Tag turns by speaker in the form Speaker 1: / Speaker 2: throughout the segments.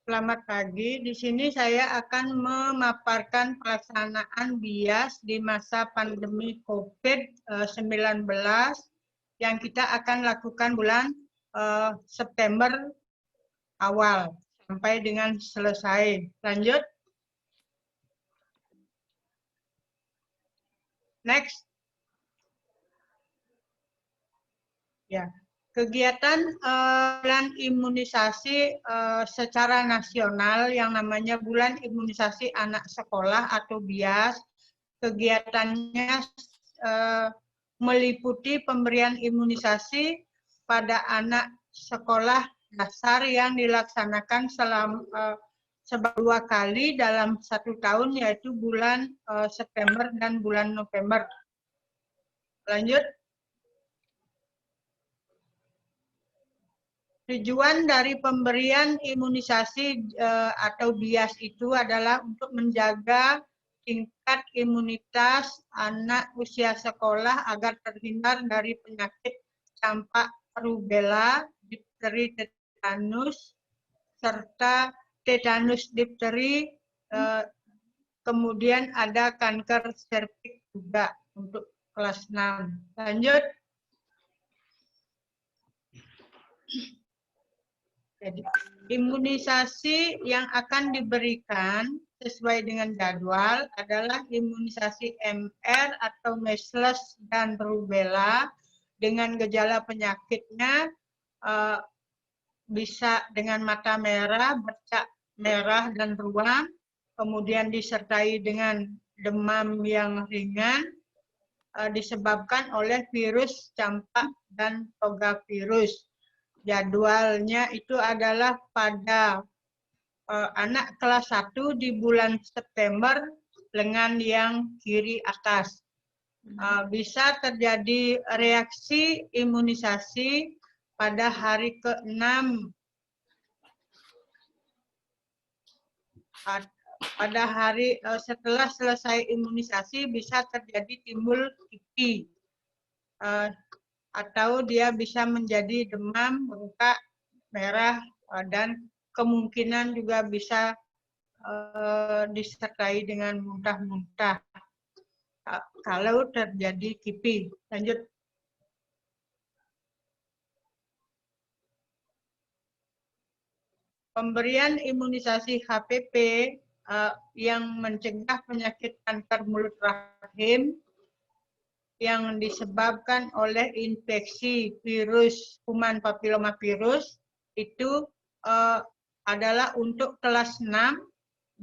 Speaker 1: Selamat pagi. Di sini saya akan memaparkan pelaksanaan BIAS di masa pandemi COVID-19 yang kita akan lakukan bulan September awal sampai dengan selesai. Lanjut. Next. Ya. Kegiatan bulan imunisasi secara nasional yang namanya bulan imunisasi anak sekolah atau BIAS, kegiatannya meliputi pemberian imunisasi pada anak sekolah dasar yang dilaksanakan selama 2 kali dalam 1 tahun, yaitu bulan September dan bulan November. Lanjut. Tujuan dari pemberian imunisasi atau BIAS itu adalah untuk menjaga tingkat imunitas anak usia sekolah agar terhindar dari penyakit campak rubella, difteri, tetanus, serta tetanus difteri, kemudian ada kanker serviks juga untuk kelas 6. Lanjut. Jadi, imunisasi yang akan diberikan sesuai dengan jadwal adalah imunisasi MR atau measles dan rubella dengan gejala penyakitnya bisa dengan mata merah, bercak merah dan ruam, kemudian disertai dengan demam yang ringan disebabkan oleh virus campak dan togavirus. Jadwalnya itu adalah pada anak kelas 1 di bulan September, lengan yang kiri atas. Bisa terjadi reaksi imunisasi pada hari ke-6. Pada hari setelah selesai imunisasi bisa terjadi timbul kipi. Atau dia bisa menjadi demam, bengkak, merah, dan kemungkinan juga bisa disertai dengan muntah-muntah kalau terjadi kipi. Lanjut. Pemberian imunisasi HPV yang mencegah penyakit kanker mulut rahim yang disebabkan oleh infeksi virus kuman papilomavirus itu adalah untuk kelas 6,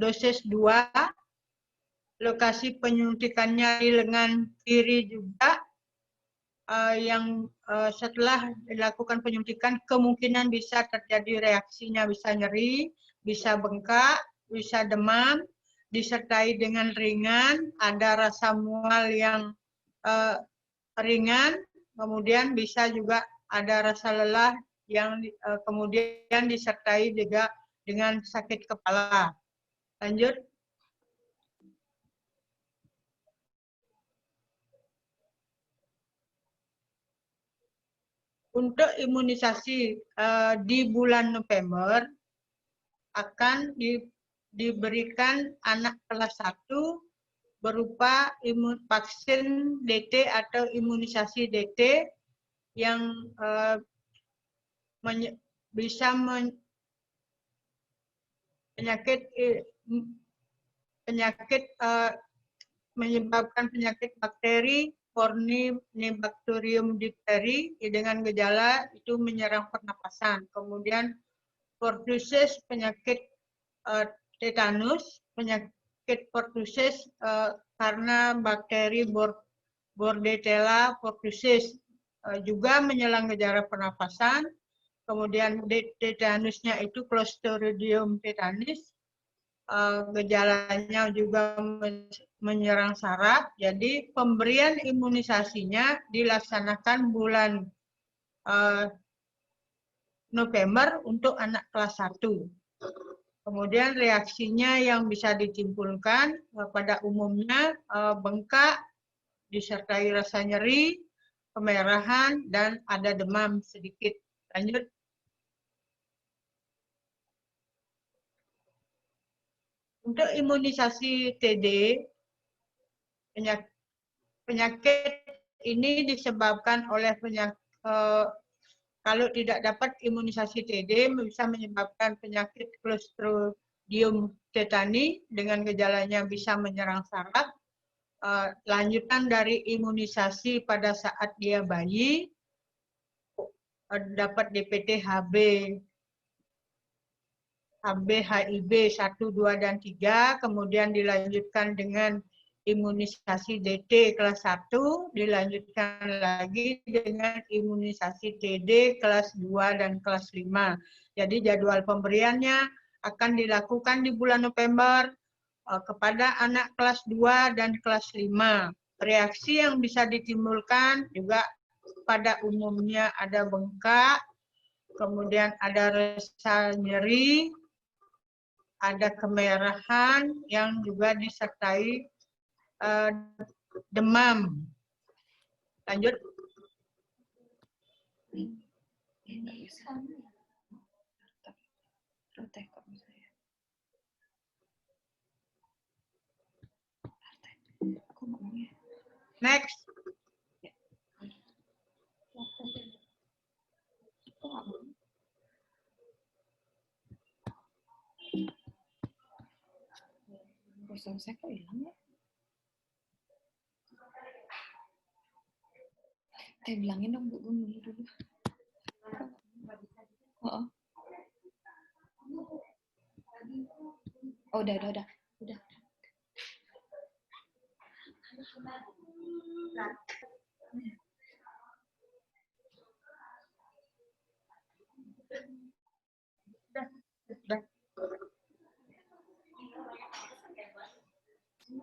Speaker 1: dosis 2, lokasi penyuntikannya di lengan kiri juga, yang setelah dilakukan penyuntikan kemungkinan bisa terjadi reaksinya, bisa nyeri, bisa bengkak, bisa demam, disertai dengan ringan, ada rasa mual yang ringan, kemudian bisa juga ada rasa lelah yang kemudian disertai juga dengan sakit kepala. Lanjut. Untuk imunisasi di bulan November akan diberikan anak kelas 1 berupa vaksin DT atau imunisasi DT yang bisa menyebabkan penyakit bakteri Corynebacterium diphtheria dengan gejala itu menyerang pernapasan. Kemudian pertussis penyakit tetanus, penyakit pertussis karena bakteri Bordetella pertussis juga menyerang gejala pernapasan. Kemudian tetanusnya itu Clostridium tetanus, gejalanya juga menyerang saraf. Jadi pemberian imunisasinya dilaksanakan bulan November untuk anak kelas 1. Kemudian reaksinya yang bisa ditimbulkan pada umumnya bengkak, disertai rasa nyeri, kemerahan, dan ada demam sedikit. Lanjut. Untuk imunisasi TD, penyakit ini disebabkan oleh kalau tidak dapat imunisasi TD bisa menyebabkan penyakit Clostridium tetani dengan gejalanya bisa menyerang saraf. Lanjutan dari imunisasi pada saat dia bayi dapat DPT HB, HIV 1, 2, dan 3, kemudian dilanjutkan dengan imunisasi DT kelas 1, dilanjutkan lagi dengan imunisasi TD kelas 2 dan kelas 5. Jadi jadwal pemberiannya akan dilakukan di bulan November kepada anak kelas 2 dan kelas 5. Reaksi yang bisa ditimbulkan juga pada umumnya ada bengkak, kemudian ada rasa nyeri, ada kemerahan yang juga disertai demam. Lanjut. Next.
Speaker 2: Saya kok hilang ya? Bilangin dong Bu, gue dulu. Oh, udah.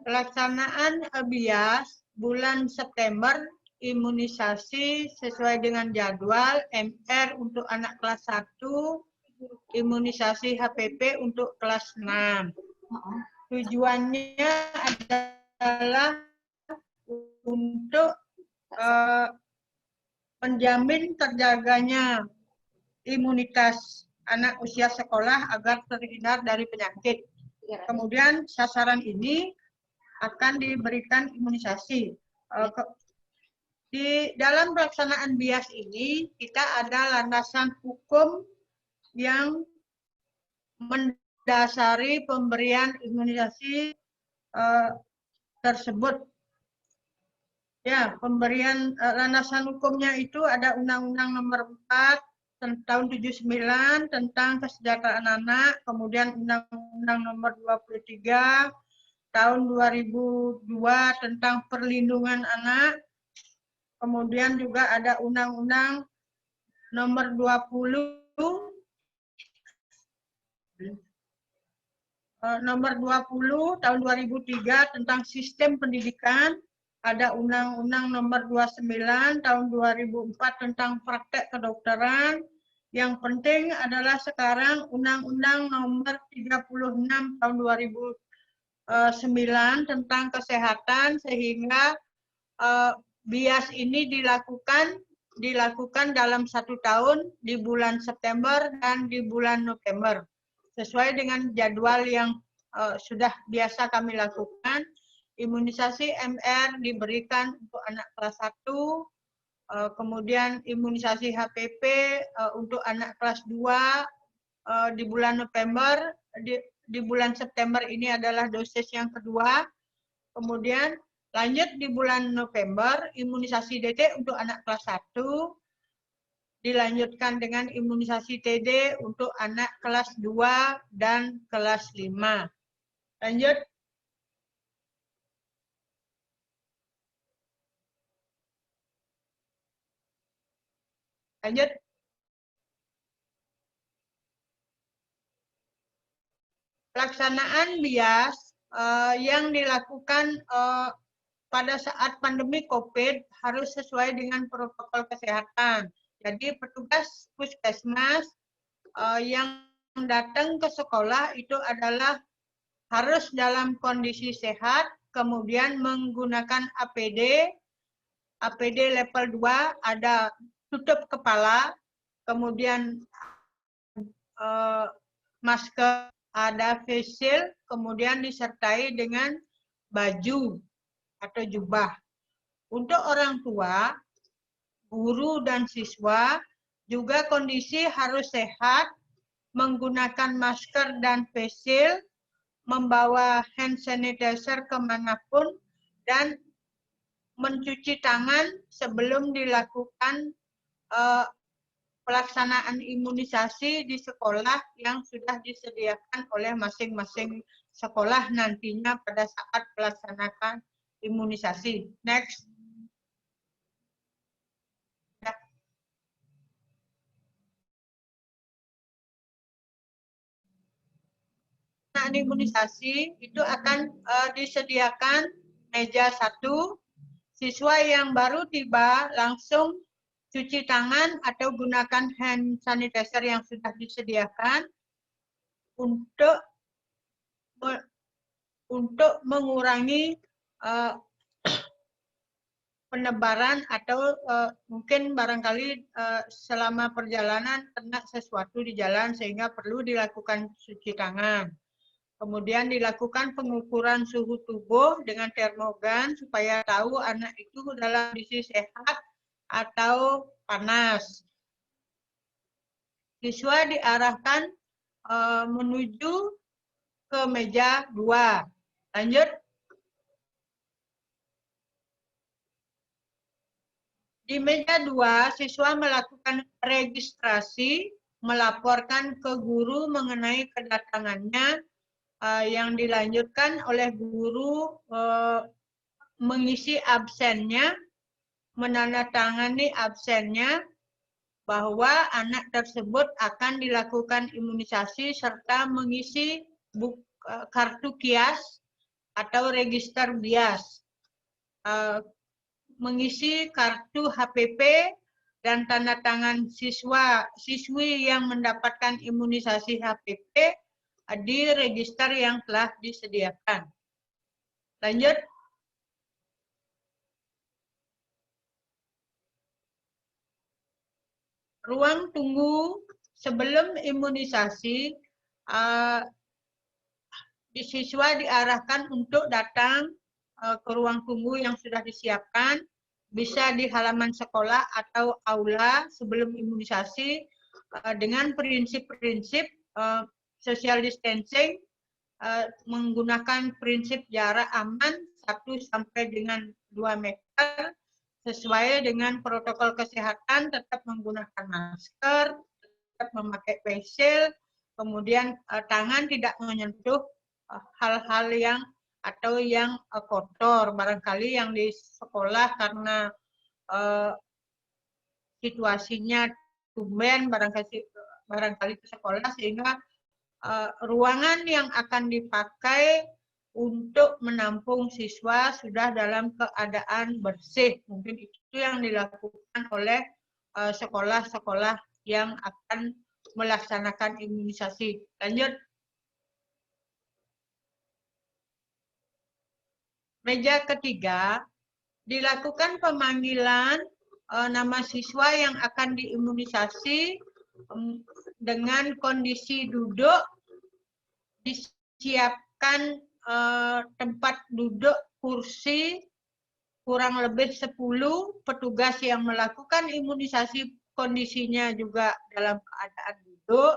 Speaker 1: Pelaksanaan bias bulan September, imunisasi sesuai dengan jadwal, MR untuk anak kelas 1, imunisasi HPP untuk kelas 6. Tujuannya adalah untuk menjamin terjaganya imunitas anak usia sekolah agar terhindar dari penyakit. Kemudian sasaran ini akan diberikan imunisasi. Di dalam pelaksanaan bias ini, kita ada landasan hukum yang mendasari pemberian imunisasi tersebut. Ya, pemberian landasan hukumnya itu ada Undang-Undang Nomor 4 tahun 79 tentang kesejahteraan anak, kemudian Undang-Undang Nomor 23 tahun 2002 tentang perlindungan anak, kemudian juga ada Undang-Undang Nomor 20 tahun 2003 tentang sistem pendidikan, ada Undang-Undang Nomor 29 tahun 2004 tentang praktek kedokteran. Yang penting adalah sekarang Undang-Undang Nomor 36 tahun 2009 tentang kesehatan, sehingga bias ini dilakukan dalam 1 tahun di bulan September dan di bulan November sesuai dengan jadwal yang sudah biasa kami lakukan. Imunisasi MR diberikan untuk anak kelas 1, kemudian imunisasi HPP untuk anak kelas 2 di bulan November. Di bulan September ini adalah dosis yang kedua. Kemudian lanjut di bulan November, imunisasi DT untuk anak kelas 1, dilanjutkan dengan imunisasi TD untuk anak kelas 2 dan kelas 5. Lanjut. Lanjut. Pelaksanaan bias yang dilakukan pada saat pandemi COVID harus sesuai dengan protokol kesehatan. Jadi petugas puskesmas yang datang ke sekolah itu adalah harus dalam kondisi sehat, kemudian menggunakan APD level 2, ada tutup kepala, kemudian masker, ada face shield, kemudian disertai dengan baju atau jubah. Untuk orang tua, guru dan siswa juga kondisi harus sehat, menggunakan masker dan face shield, membawa hand sanitizer kemanapun, dan mencuci tangan sebelum dilakukan pelaksanaan imunisasi di sekolah yang sudah disediakan oleh masing-masing sekolah nantinya pada saat pelaksanaan imunisasi. Next. Pelaksanaan imunisasi itu akan disediakan meja 1, siswa yang baru tiba langsung cuci tangan atau gunakan hand sanitizer yang sudah disediakan untuk mengurangi penebaran atau mungkin barangkali selama perjalanan kena sesuatu di jalan sehingga perlu dilakukan cuci tangan. Kemudian dilakukan pengukuran suhu tubuh dengan termogan supaya tahu anak itu dalam kondisi sehat atau panas. Siswa diarahkan menuju ke meja 2. Lanjut. Di meja 2, siswa melakukan registrasi, melaporkan ke guru mengenai kedatangannya, yang dilanjutkan oleh guru mengisi absennya, menandatangani absennya, bahwa anak tersebut akan dilakukan imunisasi serta mengisi kartu KIAS atau register BIAS, mengisi kartu HPP dan tanda tangan siswi yang mendapatkan imunisasi HPP di register yang telah disediakan. Lanjut. Ruang tunggu sebelum imunisasi, siswa diarahkan untuk datang ke ruang tunggu yang sudah disiapkan, bisa di halaman sekolah atau aula sebelum imunisasi dengan prinsip-prinsip social distancing, menggunakan prinsip jarak aman 1 sampai dengan 2 meter, sesuai dengan protokol kesehatan, tetap menggunakan masker, tetap memakai face shield, kemudian tangan tidak menyentuh hal-hal yang kotor, barangkali yang di sekolah karena situasinya tumben barangkali ke sekolah sehingga ruangan yang akan dipakai untuk menampung siswa sudah dalam keadaan bersih. Mungkin itu yang dilakukan oleh sekolah-sekolah yang akan melaksanakan imunisasi. Lanjut. Meja ketiga, dilakukan pemanggilan nama siswa yang akan diimunisasi dengan kondisi duduk, disiapkan tempat duduk kursi kurang lebih 10, petugas yang melakukan imunisasi kondisinya juga dalam keadaan duduk,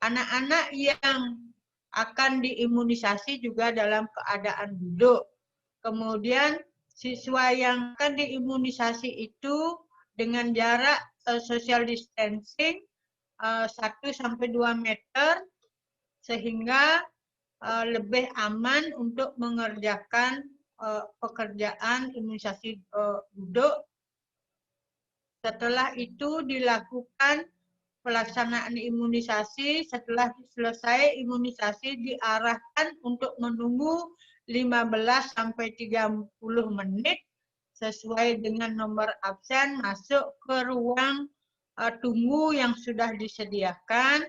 Speaker 1: anak-anak yang akan diimunisasi juga dalam keadaan duduk. Kemudian siswa yang akan diimunisasi itu dengan jarak social distancing 1-2 meter sehingga lebih aman untuk mengerjakan pekerjaan imunisasi duduk. Setelah itu dilakukan pelaksanaan imunisasi. Setelah selesai imunisasi diarahkan untuk menunggu 15-30 menit sesuai dengan nomor absen masuk ke ruang tunggu yang sudah disediakan.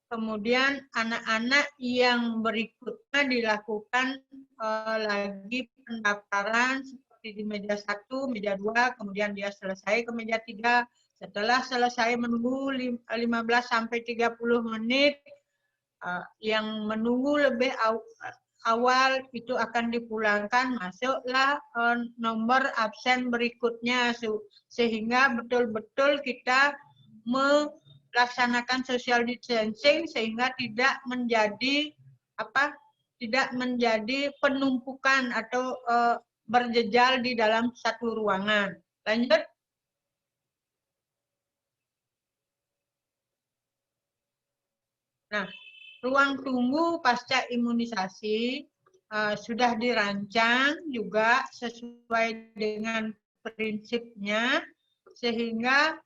Speaker 1: Kemudian anak-anak yang berikutnya dilakukan lagi pendaftaran seperti di meja 1, meja 2, kemudian dia selesai ke meja 3. Setelah selesai menunggu 15-30 menit, yang menunggu lebih awal itu akan dipulangkan, masuklah nomor absen berikutnya sehingga betul-betul kita melaksanakan social distancing sehingga tidak menjadi penumpukan atau berjejal di dalam satu ruangan. Lanjut. Nah, ruang tunggu pasca imunisasi sudah dirancang juga sesuai dengan prinsipnya sehingga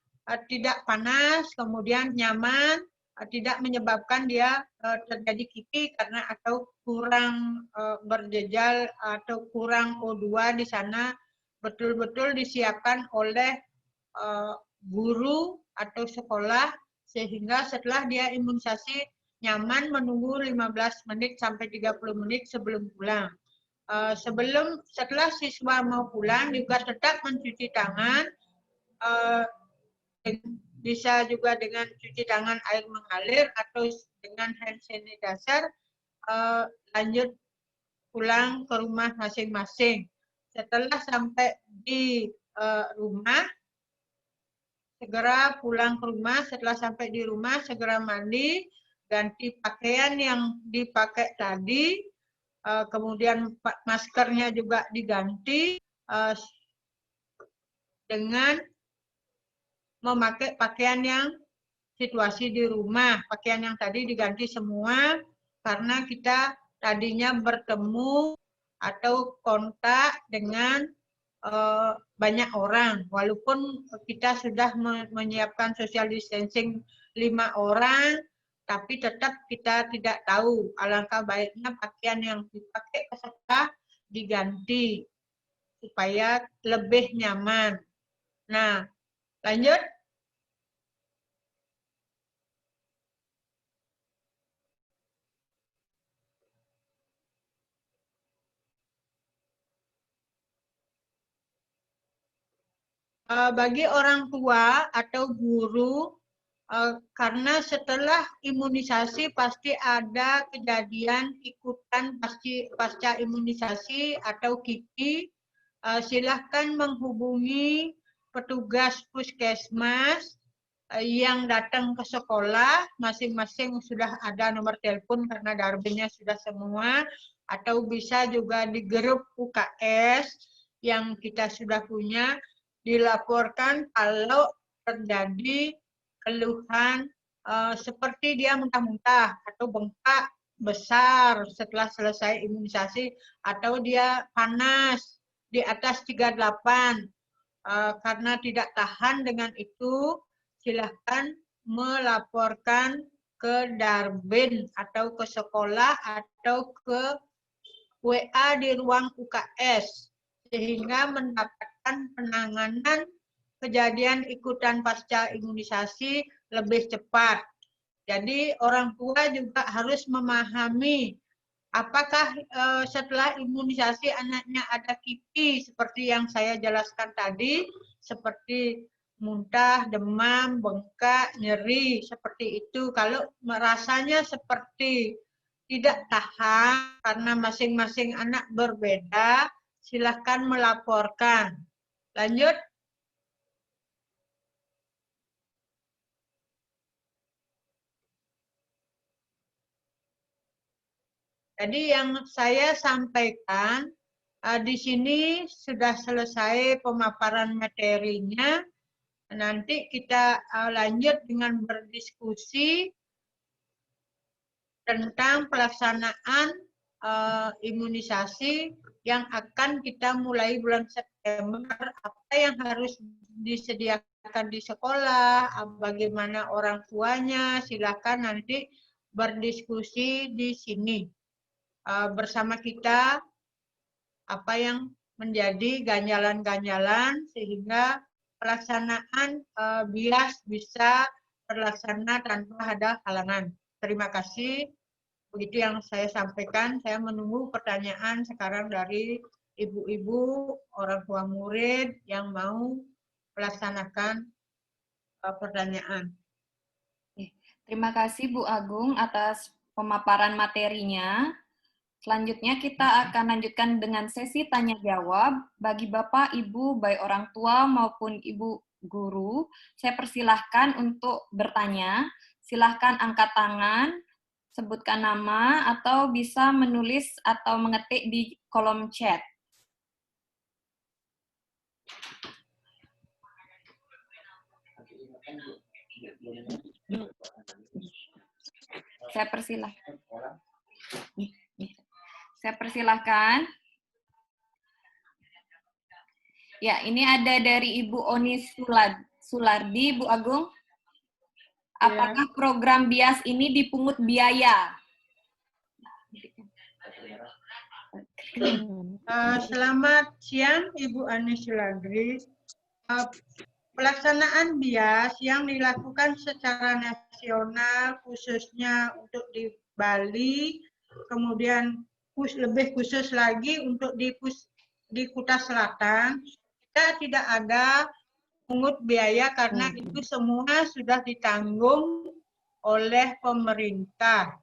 Speaker 1: tidak panas, kemudian nyaman, tidak menyebabkan dia terjadi kipi karena atau kurang berjejal atau kurang O2 di sana, betul-betul disiapkan oleh guru atau sekolah sehingga setelah dia imunisasi nyaman menunggu 15 menit sampai 30 menit sebelum pulang. Setelah siswa mau pulang juga tetap mencuci tangan, bisa juga dengan cuci tangan air mengalir atau dengan hand sanitizer, lanjut pulang ke rumah masing-masing. Setelah sampai di rumah, segera pulang ke rumah. Setelah sampai di rumah, segera mandi, ganti pakaian yang dipakai tadi, kemudian maskernya juga diganti dengan memakai pakaian yang situasi di rumah. Pakaian yang tadi diganti semua karena kita tadinya bertemu atau kontak dengan banyak orang. Walaupun kita sudah menyiapkan social distancing 5 orang, tapi tetap kita tidak tahu. Alangkah baiknya pakaian yang dipakai peserta diganti supaya lebih nyaman. Nah, lanjut. Bagi orang tua atau guru, karena setelah imunisasi pasti ada kejadian ikutan pasca imunisasi atau kipi, silahkan menghubungi petugas puskesmas yang datang ke sekolah, masing-masing sudah ada nomor telepon karena darbinnya sudah semua, atau bisa juga di grup UKS yang kita sudah punya, dilaporkan kalau terjadi keluhan seperti dia muntah-muntah atau bengkak besar setelah selesai imunisasi atau dia panas di atas 38. Karena tidak tahan dengan itu, silahkan melaporkan ke Darbin atau ke sekolah atau ke WA di ruang UKS sehingga mendapatkan penanganan kejadian ikutan pasca imunisasi lebih cepat. Jadi orang tua juga harus memahami apakah setelah imunisasi anaknya ada kipi seperti yang saya jelaskan tadi, seperti muntah, demam, bengkak, nyeri, seperti itu. Kalau merasanya seperti tidak tahan karena masing-masing anak berbeda, silahkan melaporkan. Lanjut. Jadi yang saya sampaikan di sini sudah selesai pemaparan materinya. Nanti kita lanjut dengan berdiskusi tentang pelaksanaan imunisasi yang akan kita mulai bulan September. Apa yang harus disediakan di sekolah, bagaimana orang tuanya, silakan nanti berdiskusi di sini. Bersama kita apa yang menjadi ganjalan-ganjalan sehingga pelaksanaan BIAS bisa terlaksana tanpa ada halangan. Terima kasih. Begitu yang saya sampaikan. Saya menunggu pertanyaan sekarang dari ibu-ibu, orang tua murid yang mau melaksanakan pertanyaan.
Speaker 2: Terima kasih Bu Agung atas pemaparan materinya. Selanjutnya kita akan lanjutkan dengan sesi tanya jawab bagi Bapak, Ibu, baik orang tua maupun Ibu guru. Saya persilahkan untuk bertanya. Silahkan angkat tangan, sebutkan nama, atau bisa menulis atau mengetik di kolom chat. Saya persilahkan. Saya persilahkan. Ya, ini ada dari Ibu Oni Sulardi, Bu Agung. Apakah program BIAS ini dipungut biaya?
Speaker 1: Selamat siang Ibu Ani Sulardi. Pelaksanaan BIAS yang dilakukan secara nasional khususnya untuk di Bali, kemudian lebih khusus lagi untuk di Kuta Selatan, kita tidak ada pungut biaya karena itu semua sudah ditanggung oleh pemerintah.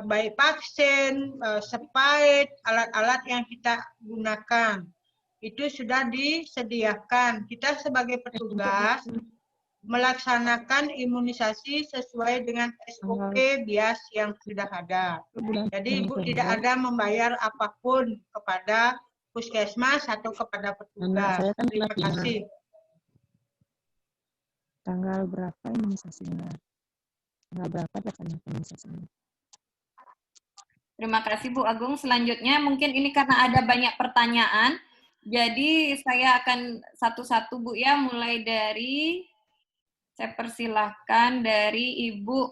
Speaker 1: Baik vaksin, spait, alat-alat yang kita gunakan. Itu sudah disediakan. Kita sebagai petugas melaksanakan imunisasi sesuai dengan SOP BIAS yang sudah ada. Jadi Ibu tidak ada membayar apapun kepada puskesmas atau kepada petugas. Terima kasih.
Speaker 3: Tanggal berapa imunisasinya? Tanggal berapa datanya imunisasinya?
Speaker 2: Terima kasih Bu Agung. Selanjutnya mungkin ini karena ada banyak pertanyaan, jadi saya akan satu-satu Bu ya, mulai dari, saya persilahkan dari Ibu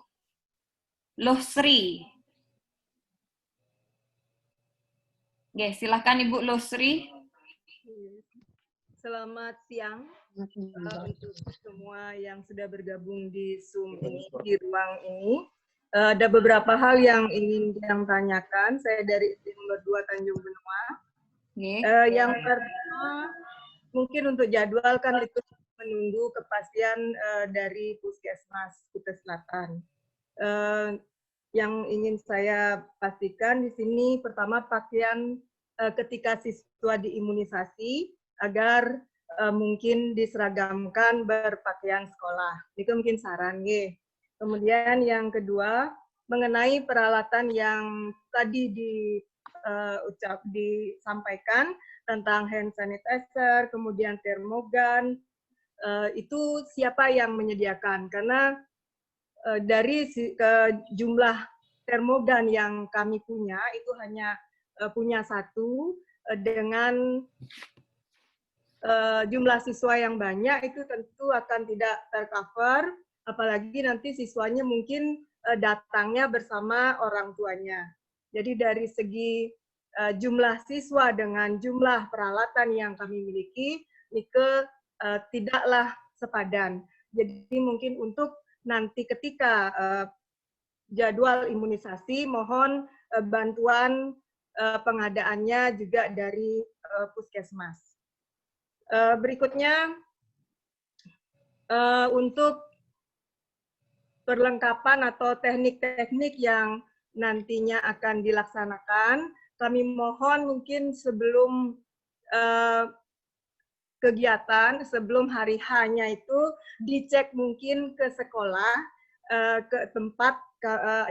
Speaker 2: Lusri. Oke, silahkan Ibu Lusri.
Speaker 4: Selamat siang untuk semua yang sudah bergabung di Zoom ini, di ruang ini. Ada beberapa hal yang ingin yang tanyakan. Saya dari nomor 2 Tanjung Benoa. Yang pertama, mungkin untuk jadwal kan itu menunggu kepastian dari Puskesmas Kuta Selatan. Yang ingin saya pastikan di sini pertama pakaian ketika siswa diimunisasi agar mungkin diseragamkan berpakaian sekolah. Itu mungkin saran nggih. Kemudian yang kedua mengenai peralatan yang tadi disampaikan tentang hand sanitizer, kemudian termogan, itu siapa yang menyediakan? Karena dari jumlah termogan yang kami punya itu hanya punya satu dengan jumlah siswa yang banyak itu tentu akan tidak tercover, apalagi nanti siswanya mungkin datangnya bersama orang tuanya. Jadi dari segi jumlah siswa dengan jumlah peralatan yang kami miliki, Nike tidaklah sepadan. Jadi mungkin untuk nanti ketika jadwal imunisasi, mohon bantuan pengadaannya juga dari puskesmas. Berikutnya, untuk perlengkapan atau teknik-teknik yang nantinya akan dilaksanakan, kami mohon mungkin sebelum kegiatan, sebelum hari H-nya itu dicek mungkin ke sekolah, ke tempat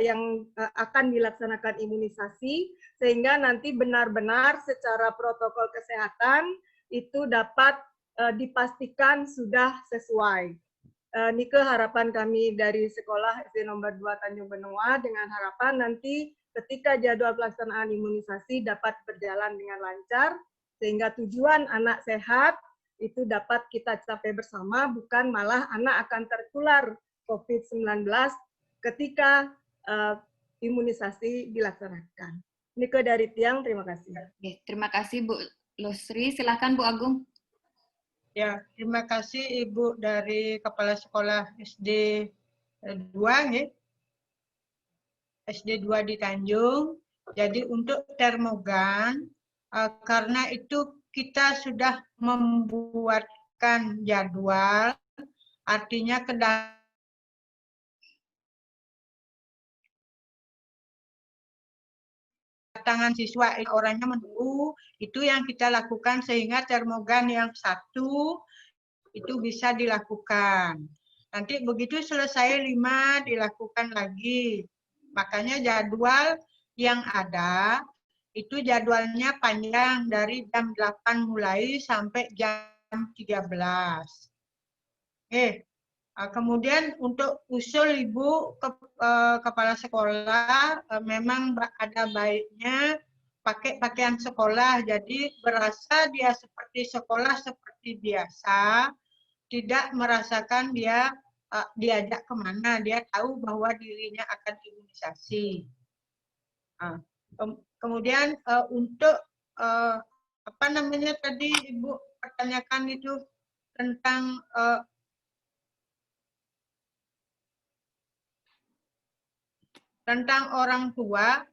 Speaker 4: yang akan dilaksanakan imunisasi, sehingga nanti benar-benar secara protokol kesehatan itu dapat dipastikan sudah sesuai. Nike harapan kami dari sekolah SD nomor 2 Tanjung Benoa dengan harapan nanti ketika jadwal pelaksanaan imunisasi dapat berjalan dengan lancar, sehingga tujuan anak sehat itu dapat kita capai bersama, bukan malah anak akan tertular COVID-19 ketika imunisasi dilaksanakan. Nike dari Tiang, terima kasih.
Speaker 2: Oke, terima kasih Bu Lusri. Silakan Bu Agung.
Speaker 1: Ya, terima kasih Ibu dari Kepala Sekolah SD 2, ya. SD 2 di Tanjung. Jadi untuk termogan, karena itu kita sudah membuatkan jadwal, artinya kedatangan siswa orangnya menunggu, itu yang kita lakukan sehingga termogan yang satu itu bisa dilakukan. Nanti begitu selesai 5 dilakukan lagi. Makanya jadwal yang ada itu jadwalnya panjang dari jam 8 mulai sampai jam 13. Kemudian untuk usul Ibu Kepala Sekolah, memang ada baiknya pakai pakaian sekolah. Jadi berasa dia seperti sekolah seperti biasa, tidak merasakan dia diajak kemana, dia tahu bahwa dirinya akan imunisasi. Kemudian untuk apa namanya tadi Ibu pertanyakan itu tentang orang tua,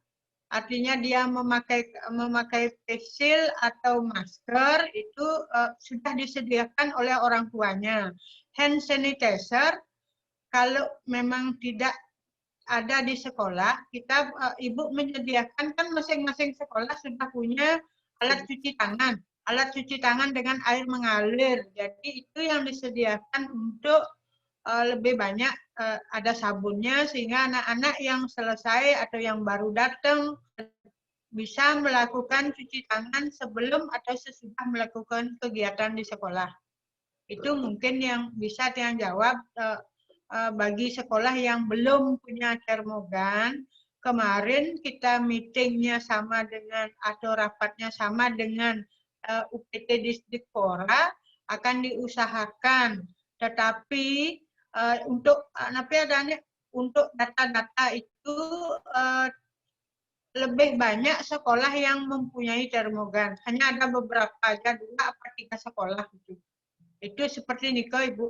Speaker 1: artinya dia memakai face shield atau masker itu sudah disediakan oleh orang tuanya. Hand sanitizer kalau memang tidak ada di sekolah, kita Ibu menyediakan, kan masing-masing sekolah sudah punya alat cuci tangan. Alat cuci tangan dengan air mengalir. Jadi itu yang disediakan untuk lebih banyak ada sabunnya sehingga anak-anak yang selesai atau yang baru datang bisa melakukan cuci tangan sebelum atau sesudah melakukan kegiatan di sekolah. Itu mungkin yang bisa yang jawab bagi sekolah yang belum punya termogan. Kemarin kita meetingnya sama dengan atau rapatnya sama dengan UPT Disdikpora akan diusahakan, tetapi untuk untuk data-data itu lebih banyak sekolah yang mempunyai termogan. Hanya ada beberapa aja, 2 atau 3 sekolah itu. Itu seperti Niko, Ibu.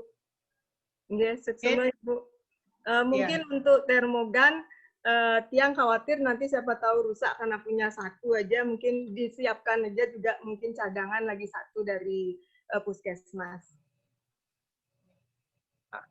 Speaker 4: Yes, sama Ibu. Mungkin untuk termogan, Tiang khawatir nanti siapa tahu rusak karena punya 1 aja, mungkin disiapkan aja juga mungkin cadangan lagi 1 dari puskesmas.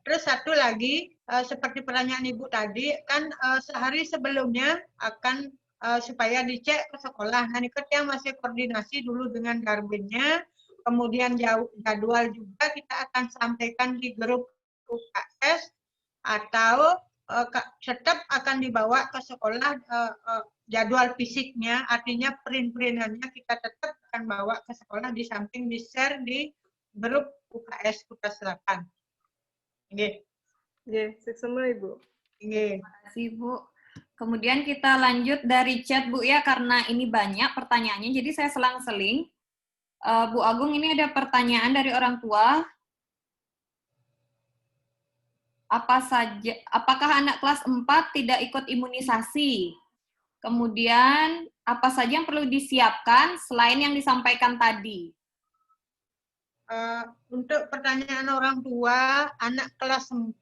Speaker 1: Terus satu lagi, seperti pertanyaan Ibu tadi, kan sehari sebelumnya akan supaya dicek ke sekolah. Nah, kita masih koordinasi dulu dengan Darbinnya, kemudian jadwal juga kita akan sampaikan di grup UKS, atau tetap akan dibawa ke sekolah jadwal fisiknya, artinya print-printannya kita tetap akan bawa ke sekolah di samping di-share di grup UKS Kuta Selatan.
Speaker 4: Semua Ibu.
Speaker 2: Terima kasih Bu. Kemudian kita lanjut dari chat Bu ya, karena ini banyak pertanyaannya, jadi saya selang-seling. Bu Agung, ini ada pertanyaan dari orang tua. Apakah anak kelas 4 tidak ikut imunisasi? Kemudian apa saja yang perlu disiapkan selain yang disampaikan tadi?
Speaker 1: Untuk pertanyaan orang tua, anak kelas 4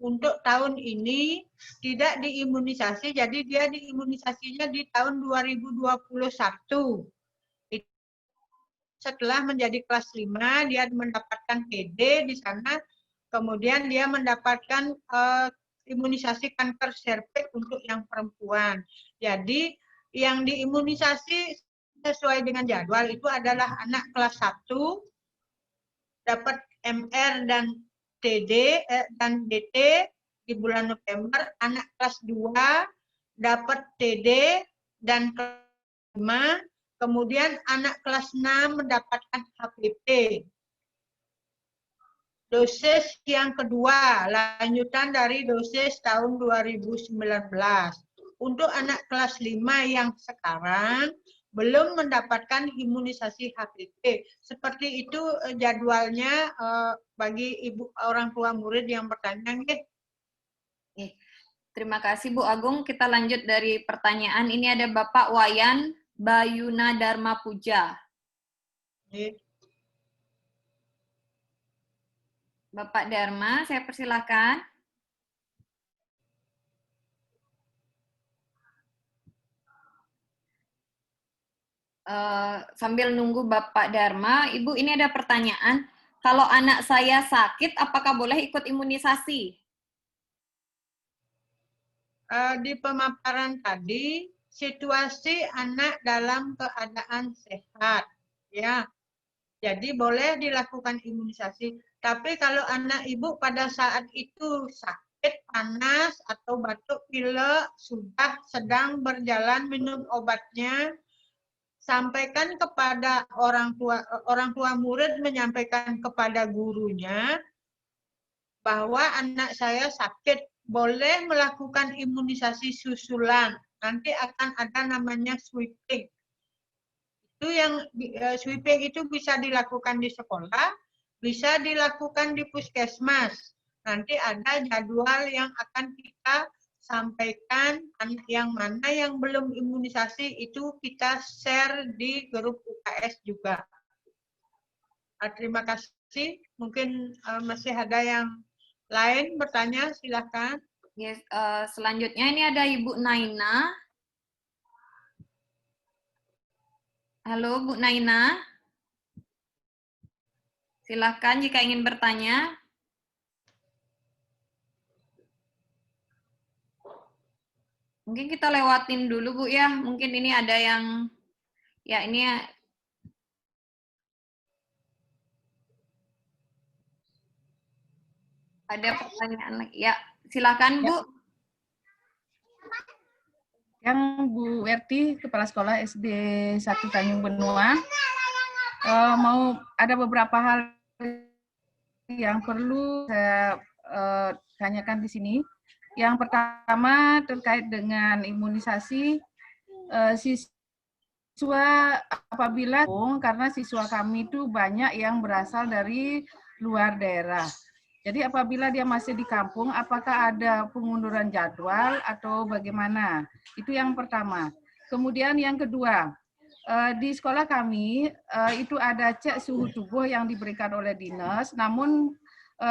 Speaker 1: untuk tahun ini tidak diimunisasi, jadi dia diimunisasinya di tahun 2021. Setelah menjadi kelas 5, dia mendapatkan PD di sana, kemudian dia mendapatkan imunisasi kanker serviks untuk yang perempuan. Jadi yang diimunisasi sesuai dengan jadwal itu adalah anak kelas 1 dapat MR dan TD dan DT di bulan November, anak kelas 2 dapat TD dan kelas 5, kemudian anak kelas 6 mendapatkan HPV. Dosis yang kedua, lanjutan dari dosis tahun 2019. Untuk anak kelas 5 yang sekarang belum mendapatkan imunisasi HPV. Seperti itu jadwalnya bagi ibu orang tua murid yang bertanya.
Speaker 2: Terima kasih Bu Agung. Kita lanjut dari pertanyaan. Ini ada Bapak Wayan Bayuna Dharma Puja. Bapak Dharma, saya persilahkan. Sambil nunggu Bapak Dharma, Ibu, ini ada pertanyaan. Kalau anak saya sakit, apakah boleh ikut imunisasi?
Speaker 1: Di pemaparan tadi, situasi anak dalam keadaan sehat, ya. Jadi boleh dilakukan imunisasi. Tapi kalau anak ibu pada saat itu sakit, panas atau batuk pilek, sudah sedang berjalan minum obatnya, sampaikan kepada orang tua murid menyampaikan kepada gurunya bahwa anak saya sakit, boleh melakukan imunisasi susulan. Nanti akan ada namanya sweeping. Itu yang sweeping itu bisa dilakukan di sekolah, bisa dilakukan di puskesmas. Nanti ada jadwal yang akan kita sampaikan, anak yang mana yang belum imunisasi itu kita share di grup UKS juga. Terima kasih. Mungkin masih ada yang lain bertanya, silakan.
Speaker 2: Yes, selanjutnya ini ada Ibu Naina. Halo Bu Naina. Silakan jika ingin bertanya. Mungkin kita lewatin dulu Bu ya. Mungkin ini ada yang ya ini ya. Ada pertanyaan lagi. Ya, silakan Bu.
Speaker 3: Yang Bu Werti, Kepala Sekolah SD 1 Tanjung Benua, mau ada beberapa hal yang perlu saya tanyakan di sini. Yang pertama terkait dengan imunisasi siswa apabila karena siswa kami itu banyak yang berasal dari luar daerah. Jadi apabila dia masih di kampung, apakah ada pengunduran jadwal atau bagaimana? Itu yang pertama. Kemudian yang kedua, di sekolah kami itu ada cek suhu tubuh yang diberikan oleh dinas, namun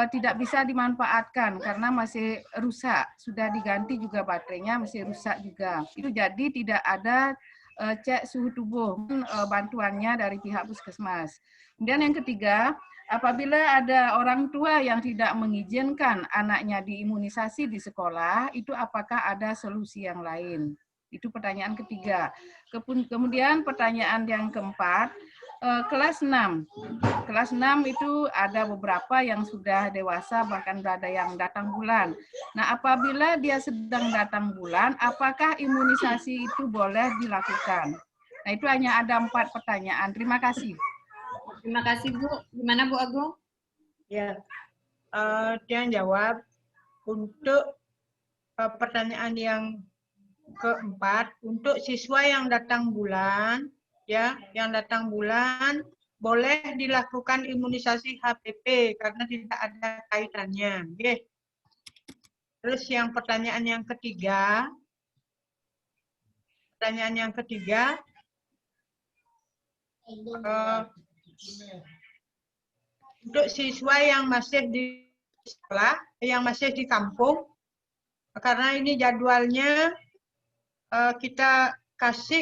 Speaker 3: tidak bisa dimanfaatkan karena masih rusak. Sudah diganti juga baterainya, masih rusak juga. Itu jadi tidak ada cek suhu tubuh, bantuannya dari pihak puskesmas. Kemudian yang ketiga, apabila ada orang tua yang tidak mengizinkan anaknya diimunisasi di sekolah, itu apakah ada solusi yang lain? Itu pertanyaan ketiga. Kemudian pertanyaan yang keempat, kelas 6. Kelas 6 itu ada beberapa yang sudah dewasa, bahkan ada yang datang bulan. Nah, apabila dia sedang datang bulan, apakah imunisasi itu boleh dilakukan? Nah, itu hanya ada 4 pertanyaan. Terima kasih.
Speaker 2: Terima kasih Bu. Gimana Bu Agung?
Speaker 1: Ya, dia jawab untuk pertanyaan yang keempat, untuk siswa yang datang bulan, ya, yang datang bulan boleh dilakukan imunisasi HPV karena tidak ada kaitannya. Okay. Terus yang pertanyaan yang ketiga, untuk siswa yang masih di sekolah, yang masih di kampung, karena ini jadwalnya kita kasih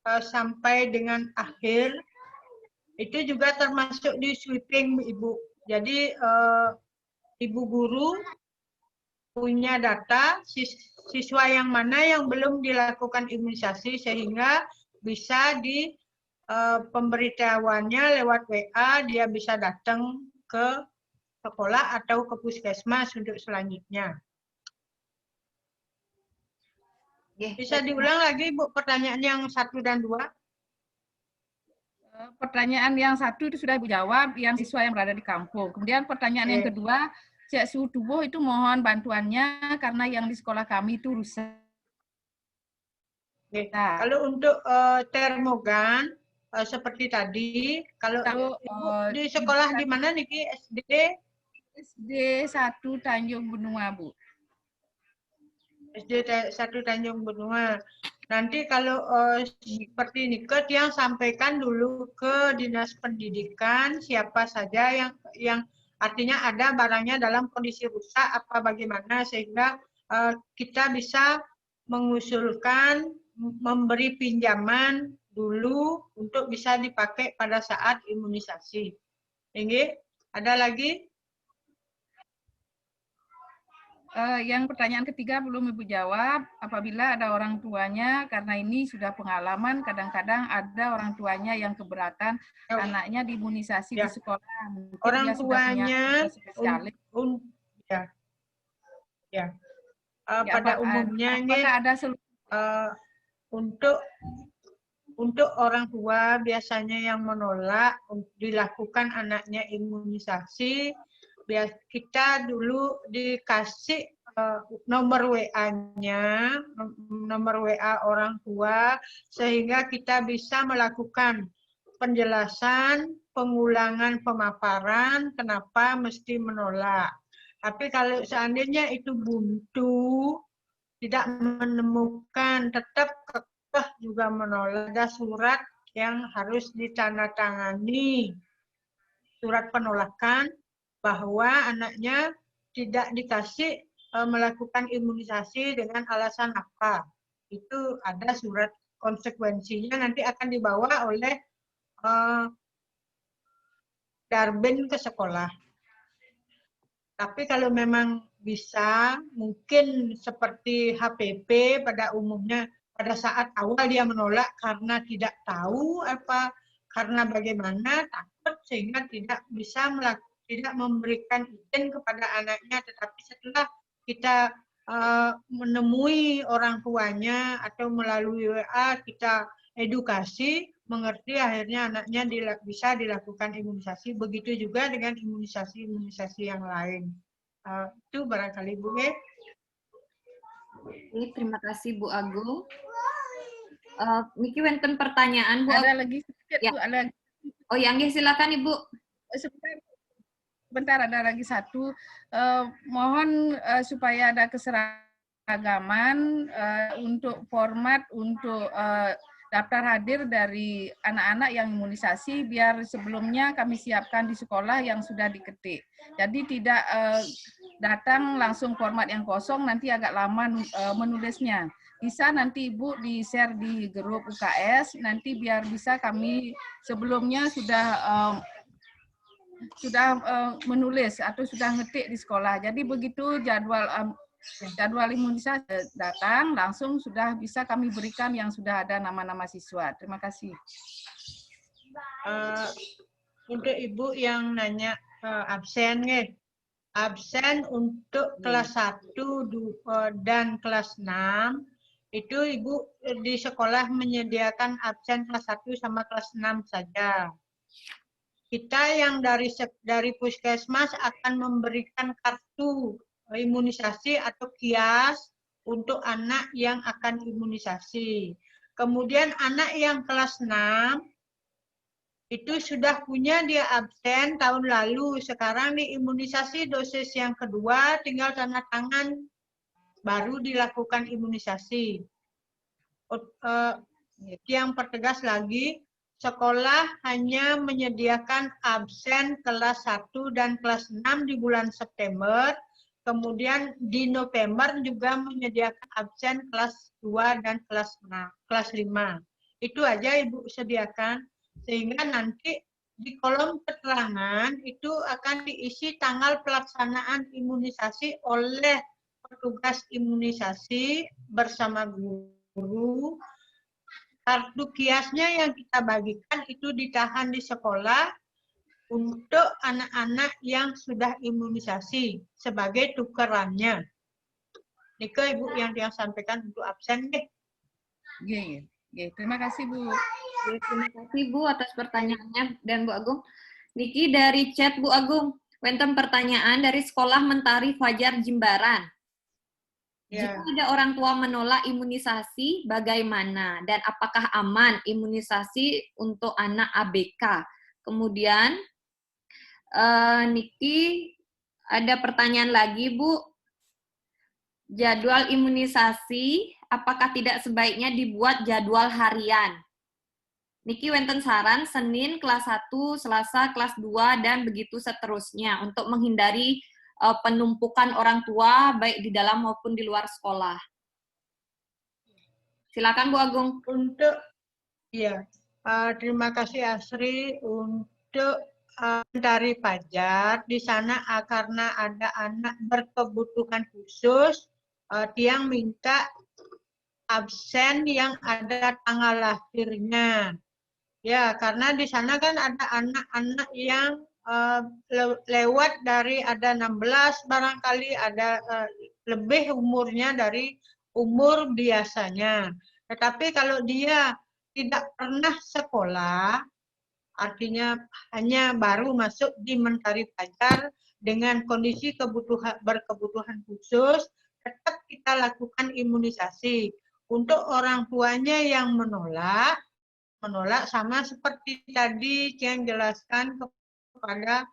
Speaker 1: sampai dengan akhir, itu juga termasuk di sweeping Ibu. Jadi Ibu guru punya data siswa yang mana yang belum dilakukan imunisasi sehingga bisa di pemberitahuannya lewat WA, dia bisa datang ke sekolah atau ke puskesmas untuk selanjutnya. Bisa diulang lagi Bu pertanyaan yang 1 dan 2?
Speaker 3: Pertanyaan yang 1 itu sudah Ibu jawab, yang siswa yang berada di kampung. Kemudian pertanyaan yang kedua, cek suhu tubuh itu mohon bantuannya karena yang di sekolah kami itu rusak.
Speaker 1: Nah, kalau untuk termogan seperti tadi, kalau Ibu di sekolah di mana Niki?
Speaker 3: SD 1 Tanjung Benua, Bu.
Speaker 1: SD 1 Tanjung Benua. Nanti kalau seperti Niket yang sampaikan dulu ke Dinas Pendidikan siapa saja yang artinya ada barangnya dalam kondisi rusak apa bagaimana sehingga kita bisa mengusulkan memberi pinjaman dulu untuk bisa dipakai pada saat imunisasi. Ini ada lagi?
Speaker 3: yang pertanyaan ketiga belum Ibu jawab. Apabila ada orang tuanya, karena ini sudah pengalaman, kadang-kadang ada orang tuanya yang keberatan anaknya diimunisasi di
Speaker 1: Ya.
Speaker 3: sekolah. Mungkin
Speaker 1: Orang
Speaker 3: dia sudah punya
Speaker 1: tuanya
Speaker 3: dokter spesialis.
Speaker 1: ya, ya.
Speaker 3: Ya,
Speaker 1: Pada umumnya ini
Speaker 3: apakah ada solusi?
Speaker 1: untuk orang tua biasanya yang menolak dilakukan anaknya imunisasi, kita dulu dikasih nomor WA-nya, nomor WA orang tua, sehingga kita bisa melakukan penjelasan, pengulangan pemaparan, kenapa mesti menolak. Tapi kalau seandainya itu buntu, tidak menemukan, tetap kekeh juga menolak, ada surat yang harus ditandatangani, surat penolakan bahwa anaknya tidak dikasih melakukan imunisasi dengan alasan apa. Itu ada surat konsekuensinya, nanti akan dibawa oleh Darbin ke sekolah. Tapi kalau memang bisa, mungkin seperti HPP pada umumnya, pada saat awal dia menolak karena tidak tahu apa, karena bagaimana, takut sehingga tidak bisa tidak memberikan izin kepada anaknya. Tetapi setelah kita menemui orang tuanya atau melalui WA, kita edukasi, mengerti, akhirnya anaknya bisa dilakukan imunisasi. Begitu juga dengan imunisasi-imunisasi yang lain. Itu barangkali Bu.
Speaker 2: Oke, terima kasih Bu Agung. Niki wonten pertanyaan Bu.
Speaker 3: Ada lagi sedikit
Speaker 2: ya.
Speaker 3: Bu, ada.
Speaker 2: Oh ya, silakan Ibu.
Speaker 3: Sebentar, ada lagi satu. Mohon supaya ada keseragaman untuk format untuk daftar hadir dari anak-anak yang imunisasi, biar sebelumnya kami siapkan di sekolah yang sudah diketik. Jadi tidak datang langsung format yang kosong, nanti agak lama menulisnya. Bisa nanti Ibu di-share di grup UKS, nanti biar bisa kami sebelumnya sudah menulis atau sudah ngetik di sekolah. Jadi begitu jadwal imunisasi datang, langsung sudah bisa kami berikan yang sudah ada nama-nama siswa. Terima kasih.
Speaker 1: Untuk Ibu yang nanya absen, absen untuk kelas 1 dan kelas 6, itu Ibu di sekolah menyediakan absen kelas 1 sama kelas 6 saja. Kita yang dari puskesmas akan memberikan kartu imunisasi atau kias untuk anak yang akan imunisasi. Kemudian anak yang kelas 6 itu sudah punya dia absen tahun lalu, sekarang diimunisasi dosis yang kedua, tinggal tanda tangan baru dilakukan imunisasi. Yang pertegas lagi, sekolah hanya menyediakan absen kelas 1 dan kelas 6 di bulan September, kemudian di November juga menyediakan absen kelas 2 dan kelas 5. Itu aja Ibu sediakan, sehingga nanti di kolom keterangan itu akan diisi tanggal pelaksanaan imunisasi oleh petugas imunisasi bersama guru. Kartu kiasnya yang kita bagikan itu ditahan di sekolah untuk anak-anak yang sudah imunisasi sebagai tukerannya. Nika Ibu yang sampaikan untuk absen deh.
Speaker 3: Terima kasih Bu.
Speaker 2: Terima kasih Bu atas pertanyaannya dan Bu Agung. Niki dari chat Bu Agung, wonten pertanyaan dari Sekolah Mentari Fajar Jimbaran. Jika ada orang tua menolak imunisasi, bagaimana? Dan apakah aman imunisasi untuk anak ABK? Kemudian, Niki, ada pertanyaan lagi, Bu. Jadwal imunisasi, apakah tidak sebaiknya dibuat jadwal harian? Niki wonten saran, Senin kelas 1, Selasa kelas 2, dan begitu seterusnya, untuk menghindari penumpukan orang tua baik di dalam maupun di luar sekolah. Silakan Bu Agung.
Speaker 1: Terima kasih Asri. Untuk Mentari Fajar di sana karena ada anak berkebutuhan khusus, Tiang minta absen yang ada tanggal lahirnya. Ya, karena di sana kan ada anak-anak yang lewat dari ada 16 barangkali ada lebih umurnya dari umur biasanya. Tetapi kalau dia tidak pernah sekolah, artinya hanya baru masuk di Mentari Fajar dengan kondisi berkebutuhan khusus, tetap kita lakukan imunisasi. Untuk orang tuanya yang menolak sama seperti tadi yang jelaskan kepada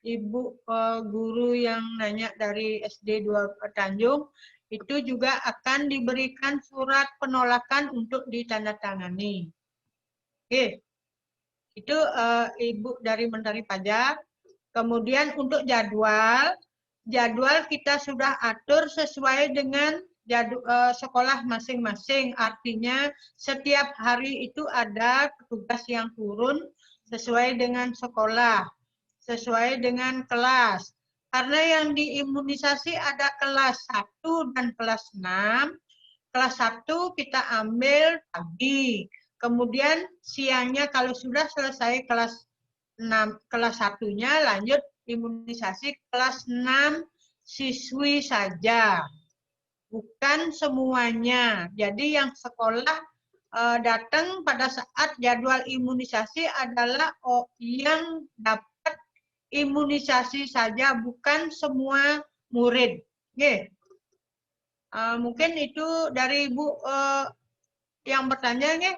Speaker 1: Ibu guru yang nanya dari SD 2 Tanjung, itu juga akan diberikan surat penolakan untuk ditandatangani. Oke, itu Ibu dari Mentari Fajar. Kemudian untuk jadwal kita sudah atur sesuai dengan sekolah masing-masing. Artinya setiap hari itu ada petugas yang turun sesuai dengan sekolah, sesuai dengan kelas. Karena yang diimunisasi ada kelas 1 dan kelas 6. Kelas 1 kita ambil pagi. Kemudian siangnya kalau sudah selesai kelas 1-nya lanjut imunisasi kelas 6 siswi saja. Bukan semuanya. Jadi yang sekolah datang pada saat jadwal imunisasi adalah yang dapat imunisasi saja, bukan semua murid. Oke. Mungkin itu dari Ibu yang bertanya, nge?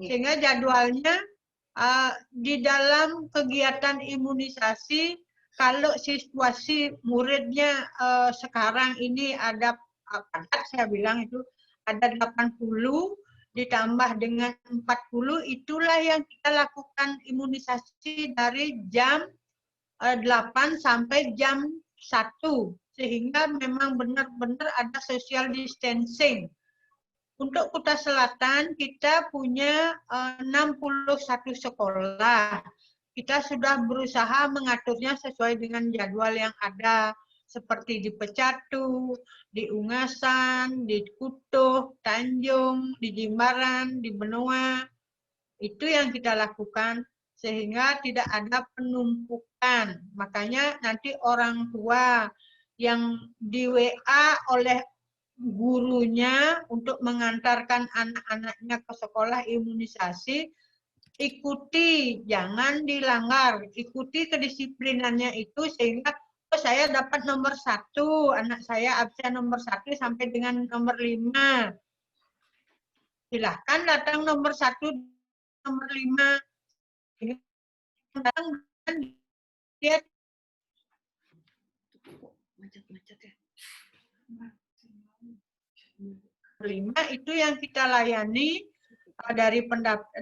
Speaker 1: Sehingga jadwalnya di dalam kegiatan imunisasi, kalau situasi muridnya sekarang ini ada padat, saya bilang itu ada 80 ditambah dengan 40, itulah yang kita lakukan imunisasi dari jam 8 sampai jam 1, sehingga memang benar-benar ada social distancing. Untuk Kuta Selatan kita punya 61 sekolah. Kita sudah berusaha mengaturnya sesuai dengan jadwal yang ada, seperti di Pecatu, di Ungasan, di Kutuh, Tanjung, di Jimbaran, di Benoa. Itu yang kita lakukan sehingga tidak ada penumpukan. Makanya nanti orang tua yang di WA oleh gurunya untuk mengantarkan anak-anaknya ke sekolah imunisasi, ikuti, jangan dilanggar, ikuti kedisiplinannya itu sehingga saya dapat nomor 1, anak saya absen nomor 1 sampai dengan nomor 5. Silahkan datang nomor 1, nomor 5. Datang dan dia macet-macet ya. 5 itu yang kita layani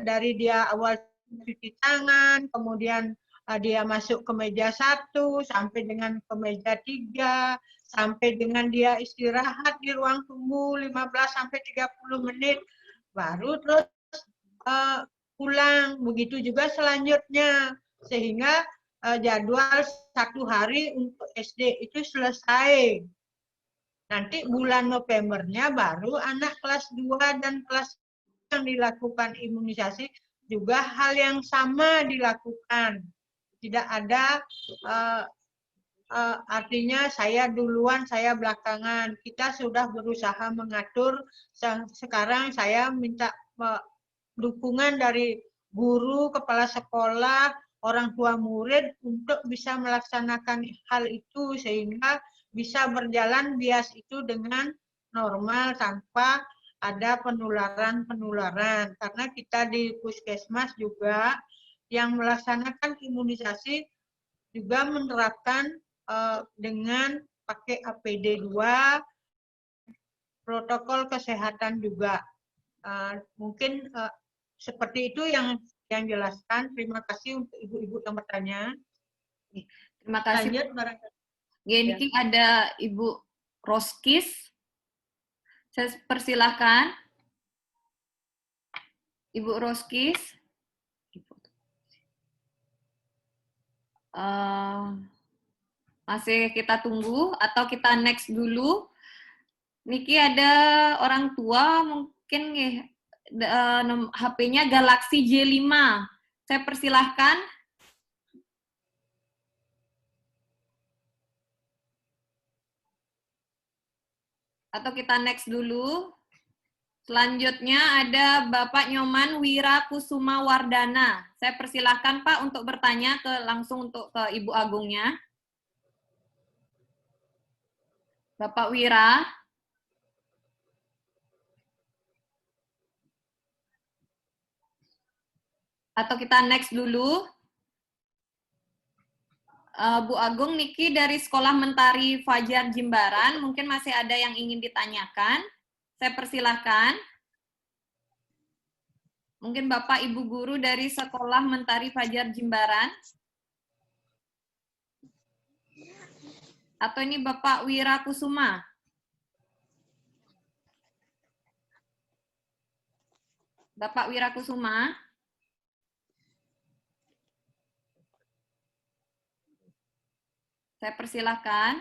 Speaker 1: dari dia awal cuci tangan, kemudian dia masuk ke meja 1 sampai dengan ke meja 3, sampai dengan dia istirahat di ruang tunggu 15 sampai 30 menit, baru terus pulang. Begitu juga selanjutnya, sehingga jadwal 1 hari untuk SD itu selesai. Nanti bulan Novembernya baru anak kelas 2 dan kelas yang dilakukan imunisasi juga hal yang sama dilakukan. Tidak ada artinya saya duluan, saya belakangan. Kita sudah berusaha mengatur. Sekarang saya minta dukungan dari guru, kepala sekolah, orang tua murid untuk bisa melaksanakan hal itu sehingga bisa berjalan bias itu dengan normal tanpa ada penularan-penularan. Karena kita di Puskesmas juga yang melaksanakan imunisasi juga menerapkan dengan pakai APD 2, protokol kesehatan juga. Mungkin seperti itu yang jelaskan. Terima kasih untuk ibu-ibu yang bertanya.
Speaker 2: Terima kasih.
Speaker 1: Lanjut, barangkali.
Speaker 2: Ini ada Ibu Roskis. Saya persilahkan. Ibu Roskis. Masih kita tunggu atau kita next dulu? Niki ada orang tua mungkin HP-nya Galaxy J5. Saya persilahkan. Atau kita next dulu. Selanjutnya ada Bapak Nyoman Wira Kusuma Wardana. Saya persilahkan Pak untuk bertanya langsung untuk ke Ibu Agungnya. Bapak Wira. Atau kita next dulu. Bu Agung, Niki dari Sekolah Mentari Fajar Jimbaran, mungkin masih ada yang ingin ditanyakan. Saya persilahkan. Mungkin Bapak Ibu Guru dari Sekolah Mentari Fajar Jimbaran. Atau ini Bapak Wira Kusuma. Bapak Wira Kusuma. Saya persilahkan.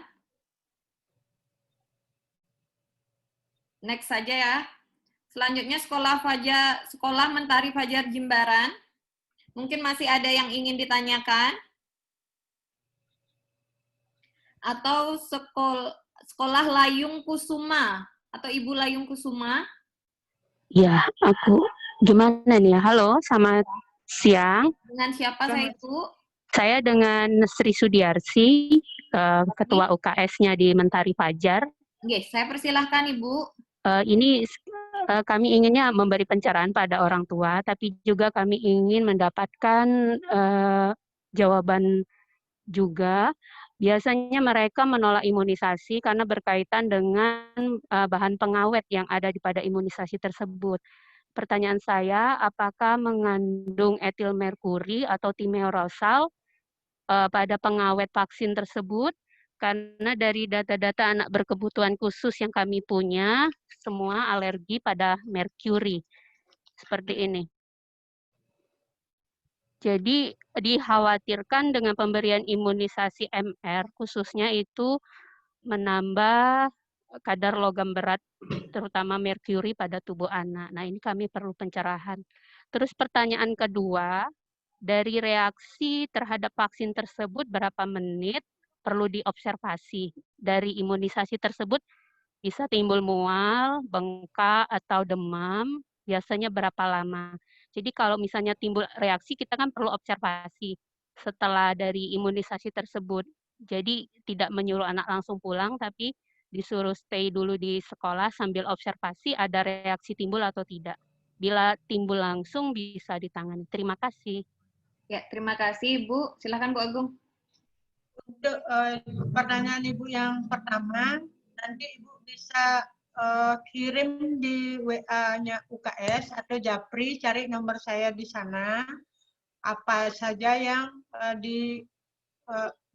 Speaker 2: Next saja ya. Selanjutnya Sekolah Mentari Fajar Jimbaran. Mungkin masih ada yang ingin ditanyakan. Atau Sekolah Layung Kusuma. Atau Ibu Layung Kusuma.
Speaker 5: Ya, aku gimana nih ya? Halo, selamat siang.
Speaker 2: Dengan siapa saya Ibu?
Speaker 5: Saya dengan Sri Sudiarsi, Ketua UKS-nya di Mentari Fajar.
Speaker 2: Oke, saya persilahkan Ibu.
Speaker 5: Ini kami inginnya memberi pencerahan pada orang tua, tapi juga kami ingin mendapatkan jawaban juga. Biasanya mereka menolak imunisasi karena berkaitan dengan bahan pengawet yang ada pada imunisasi tersebut. Pertanyaan saya, apakah mengandung etil merkuri atau thimerosal pada pengawet vaksin tersebut? Karena dari data-data anak berkebutuhan khusus yang kami punya, semua alergi pada merkuri. Seperti ini. Jadi dikhawatirkan dengan pemberian imunisasi MR, khususnya itu menambah kadar logam berat, terutama merkuri pada tubuh anak. Nah, ini kami perlu pencerahan. Terus pertanyaan kedua, dari reaksi terhadap vaksin tersebut berapa menit perlu diobservasi? Dari imunisasi tersebut bisa timbul mual, bengkak, atau demam, biasanya berapa lama? Jadi kalau misalnya timbul reaksi, kita kan perlu observasi setelah dari imunisasi tersebut. Jadi tidak menyuruh anak langsung pulang, tapi disuruh stay dulu di sekolah sambil observasi ada reaksi timbul atau tidak. Bila timbul langsung bisa ditangani. Terima kasih.
Speaker 2: Ya, terima kasih Ibu. Silakan Bu Agung.
Speaker 1: Untuk pertanyaan Ibu yang pertama, nanti Ibu bisa kirim di WA-nya UKS atau Japri, cari nomor saya di sana, apa saja yang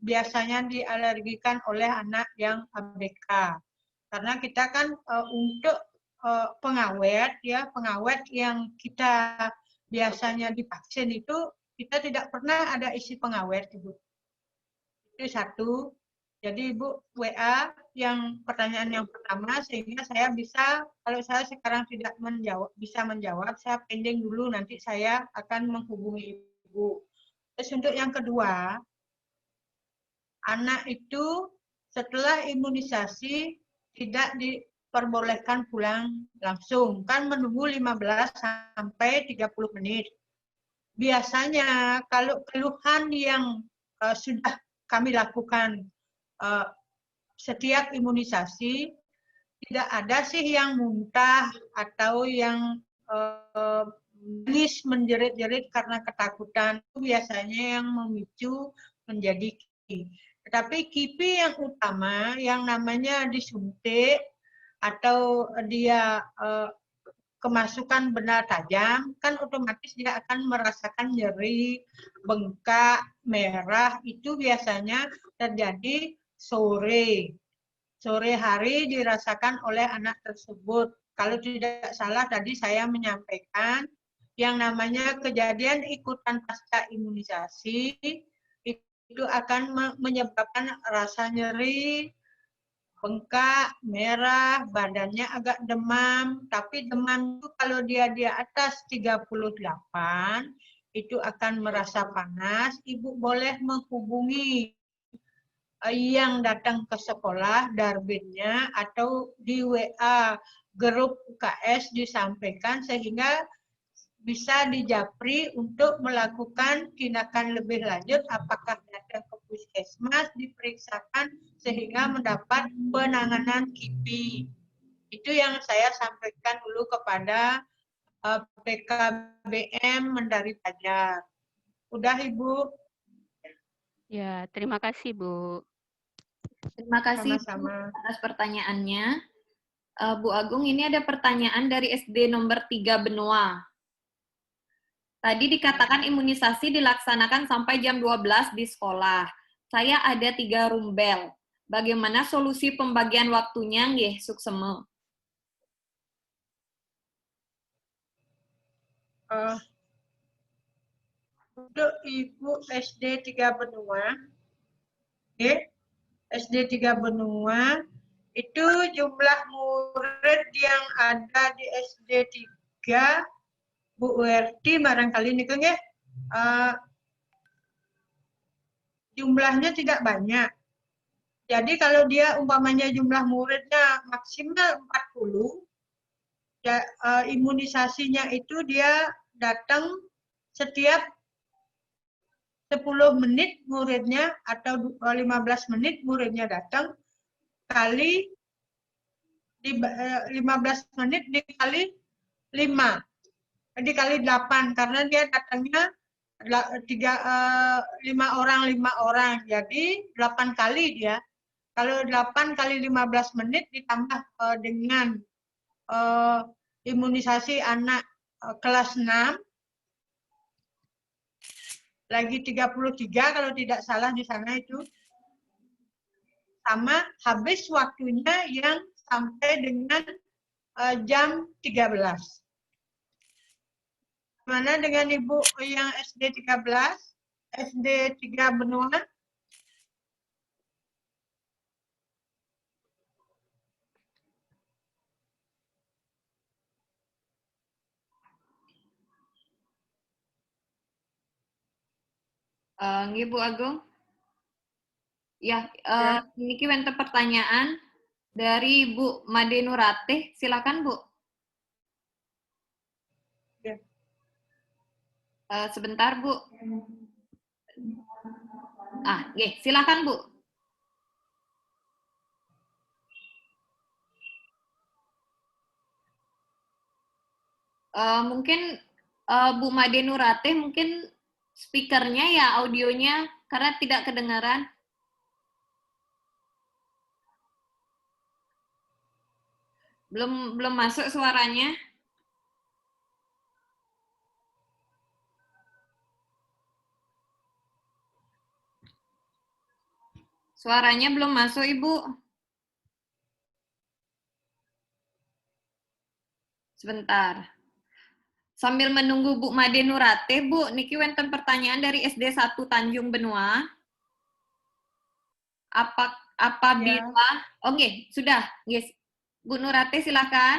Speaker 1: biasanya dialergikan oleh anak yang ABK. Karena kita kan untuk pengawet yang kita biasanya divaksin itu kita tidak pernah ada isi pengawet, Ibu. Itu satu. Jadi Ibu WA yang pertanyaan yang pertama sehingga saya bisa, kalau saya sekarang tidak bisa menjawab, saya pending dulu, nanti saya akan menghubungi Ibu. Terus untuk yang kedua, anak itu setelah imunisasi tidak diperbolehkan pulang langsung, kan menunggu 15 sampai 30 menit. Biasanya kalau keluhan yang sudah kami lakukan setiap imunisasi, tidak ada sih yang muntah atau yang nangis menjerit-jerit karena ketakutan. Itu biasanya yang memicu menjadi KIPI. Tetapi KIPI yang utama, yang namanya disuntik atau dia kemasukan benda tajam, kan otomatis dia akan merasakan nyeri, bengkak, merah, itu biasanya terjadi sore hari dirasakan oleh anak tersebut. Kalau tidak salah tadi saya menyampaikan yang namanya kejadian ikutan pasca imunisasi itu akan menyebabkan rasa nyeri, bengkak, merah, badannya agak demam. Tapi demam itu kalau dia di atas 38, itu akan merasa panas. Ibu boleh menghubungi yang datang ke sekolah, darbinnya, atau di WA grup UKS disampaikan sehingga bisa dijapri untuk melakukan tindakan lebih lanjut, apakah datang ke puskesmas, diperiksakan sehingga mendapat penanganan KIPI. Itu yang saya sampaikan dulu kepada PKBM Mendari Fajar. Udah, Ibu?
Speaker 5: Ya, terima kasih, Bu.
Speaker 2: Terima kasih Bu,
Speaker 1: Sama-sama.
Speaker 2: atas pertanyaannya. Bu Agung, ini ada pertanyaan dari SD nomor 3 Benua. Tadi dikatakan imunisasi dilaksanakan sampai jam 12 di sekolah. Saya ada 3 rumbel. Bagaimana solusi pembagian waktunya, nggih, sukseme?
Speaker 1: Untuk Ibu SD 3 Benua, SD 3 Benua, itu jumlah murid yang ada di SD 3, Bu Werti barangkali ini kan ya, jumlahnya tidak banyak. Jadi kalau dia umpamanya jumlah muridnya maksimal 40, ya, imunisasinya itu dia datang setiap 10 menit muridnya atau 15 menit muridnya datang, kali 15 menit dikali 5, dikali 8, karena dia datangnya 5 orang, jadi 8 kali dia. Kalau 8 kali 15 menit ditambah dengan imunisasi anak kelas 6, lagi 33 kalau tidak salah di sana itu, sama habis waktunya yang sampai dengan jam 13. Mana dengan Ibu yang SD 13, SD 3 Benua?
Speaker 2: Nggih, Bu Agung. Ya,
Speaker 1: Ya.
Speaker 2: ini wonten pertanyaan dari Bu Made Nuratih. Silakan, Bu.
Speaker 1: Ya.
Speaker 2: Sebentar, Bu. Nggih, silakan, Bu. Mungkin Bu Made Nuratih mungkin speakernya ya, audionya karena tidak kedengaran. Belum masuk suaranya. Suaranya belum masuk, Ibu. Sebentar. Sambil menunggu Bu Made Nuratih, Bu, niki wonten pertanyaan dari SD 1 Tanjung Benua. Apabila nggih, sudah, nggih. Bu Nuratih silakan.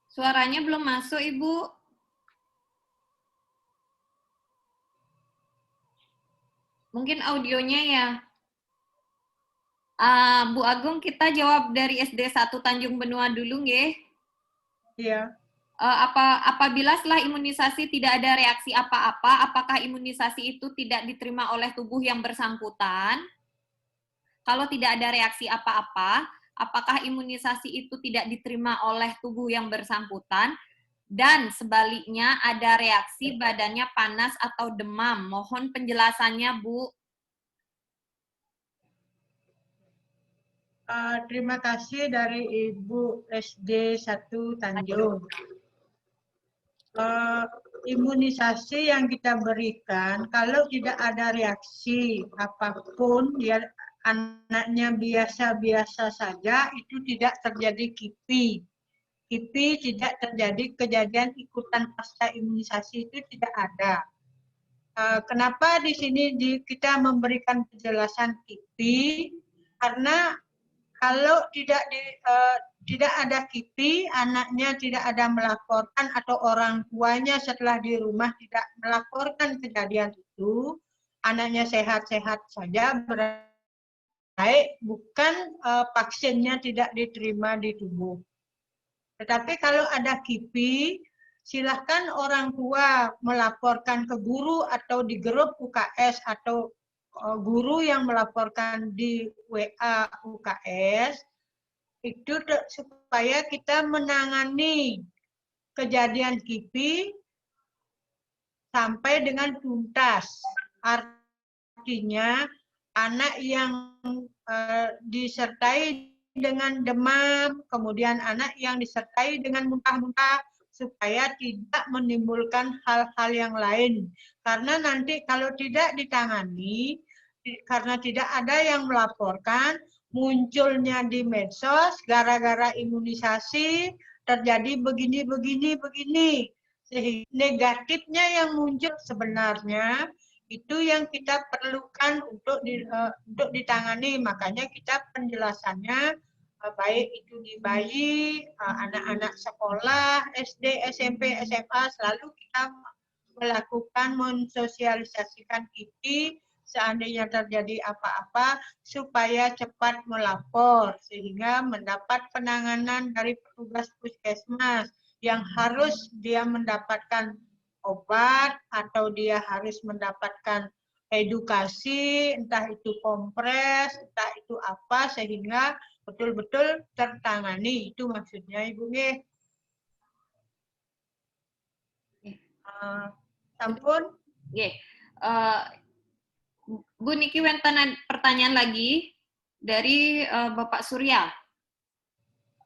Speaker 2: Suaranya belum masuk, Ibu. Mungkin audionya ya. Bu Agung, kita jawab dari SD 1 Tanjung Benua dulu, nggih.
Speaker 1: Iya.
Speaker 2: Apabila setelah imunisasi tidak ada reaksi apa-apa, apakah imunisasi itu tidak diterima oleh tubuh yang bersangkutan? Kalau tidak ada reaksi apa-apa, apakah imunisasi itu tidak diterima oleh tubuh yang bersangkutan? Dan sebaliknya ada reaksi badannya panas atau demam. Mohon penjelasannya, Bu.
Speaker 1: Terima kasih dari Ibu SD 1 Tanjung. Imunisasi yang kita berikan, kalau tidak ada reaksi apapun, dia anaknya biasa-biasa saja, itu tidak terjadi KIPI. KIPI tidak terjadi kejadian ikutan pasca imunisasi, itu tidak ada. Kenapa di sini kita memberikan penjelasan KIPI? Karena kalau tidak ada KIPI, anaknya tidak ada melaporkan atau orang tuanya setelah di rumah tidak melaporkan kejadian itu, anaknya sehat-sehat saja, baik bukan vaksinnya tidak diterima di tubuh. Tetapi kalau ada KIPI, silahkan orang tua melaporkan ke guru atau di grup UKS atau guru yang melaporkan di WA UKS, itu supaya kita menangani kejadian KIPI sampai dengan tuntas. Artinya anak yang disertai dengan demam, kemudian anak yang disertai dengan muntah-muntah, supaya tidak menimbulkan hal-hal yang lain. Karena nanti kalau tidak ditangani, karena tidak ada yang melaporkan, munculnya di medsos, gara-gara imunisasi, terjadi begini. Sehingga negatifnya yang muncul sebenarnya, itu yang kita perlukan untuk ditangani. Makanya kita penjelasannya, baik itu di bayi, anak-anak sekolah, SD, SMP, SMA, selalu kita melakukan mensosialisasikan KIPI seandainya terjadi apa-apa supaya cepat melapor sehingga mendapat penanganan dari petugas puskesmas yang harus dia mendapatkan obat atau dia harus mendapatkan edukasi, entah itu kompres, entah itu apa, sehingga betul-betul tertangani. Itu maksudnya Ibu nggih. Sampun?
Speaker 2: Nggih. Bu Niki wonten pertanyaan lagi dari Bapak Surya.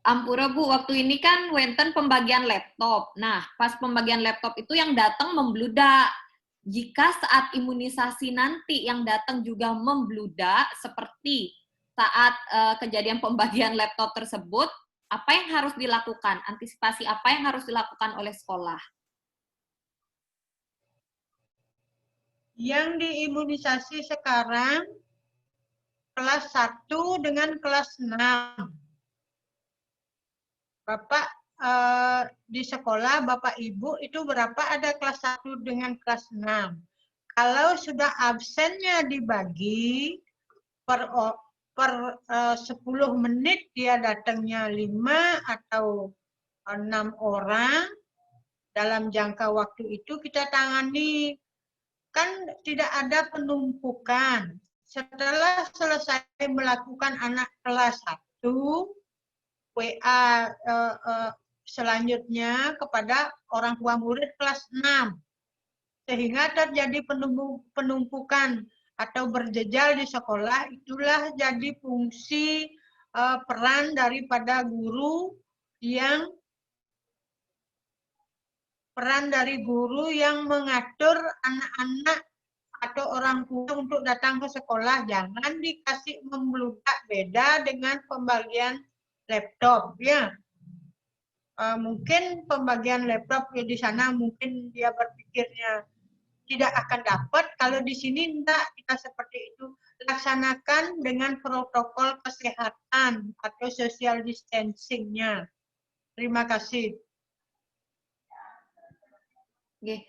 Speaker 2: Ampura Bu, waktu ini kan wonten pembagian laptop. Nah, pas pembagian laptop itu yang datang membludak. Jika saat imunisasi nanti yang datang juga membludak seperti saat kejadian pembagian laptop tersebut, apa yang harus dilakukan? Antisipasi apa yang harus dilakukan oleh sekolah?
Speaker 1: Yang diimunisasi sekarang kelas 1 dengan kelas 6. Bapak di sekolah, Bapak Ibu itu berapa ada kelas 1 dengan kelas 6. Kalau sudah absennya dibagi per 10 menit dia datangnya 5 atau 6 orang, dalam jangka waktu itu kita tangani. Kan tidak ada penumpukan. Setelah selesai melakukan anak kelas 1, WA selanjutnya kepada orang tua murid kelas 6. Sehingga terjadi penumpukan atau berjejal di sekolah, itulah jadi fungsi peran daripada guru yang mengatur anak-anak atau orang tua untuk datang ke sekolah. Jangan dikasih membludak, beda dengan pembagian laptop ya. Mungkin pembagian laptop ya di sana mungkin dia berpikirnya tidak akan dapat, kalau di sini enggak, kita seperti itu. Laksanakan dengan protokol kesehatan atau social distancing-nya. Terima kasih.
Speaker 2: Nggih.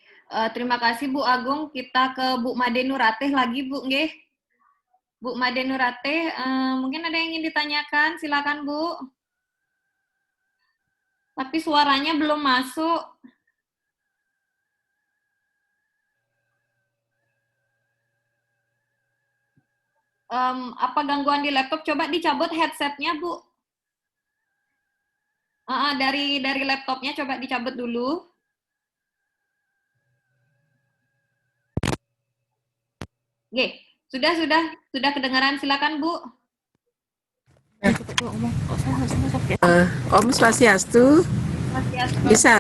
Speaker 2: Terima kasih Bu Agung. Kita ke Bu Made Nurateh lagi Bu, nggih. Bu Made Nurateh, mungkin ada yang ingin ditanyakan, silakan Bu. Tapi suaranya belum masuk. Apa gangguan di laptop? Coba dicabut headsetnya Bu. Dari laptopnya coba dicabut dulu. Oke, sudah kedengaran, silakan Bu.
Speaker 6: Om Swastiastu. Bisa.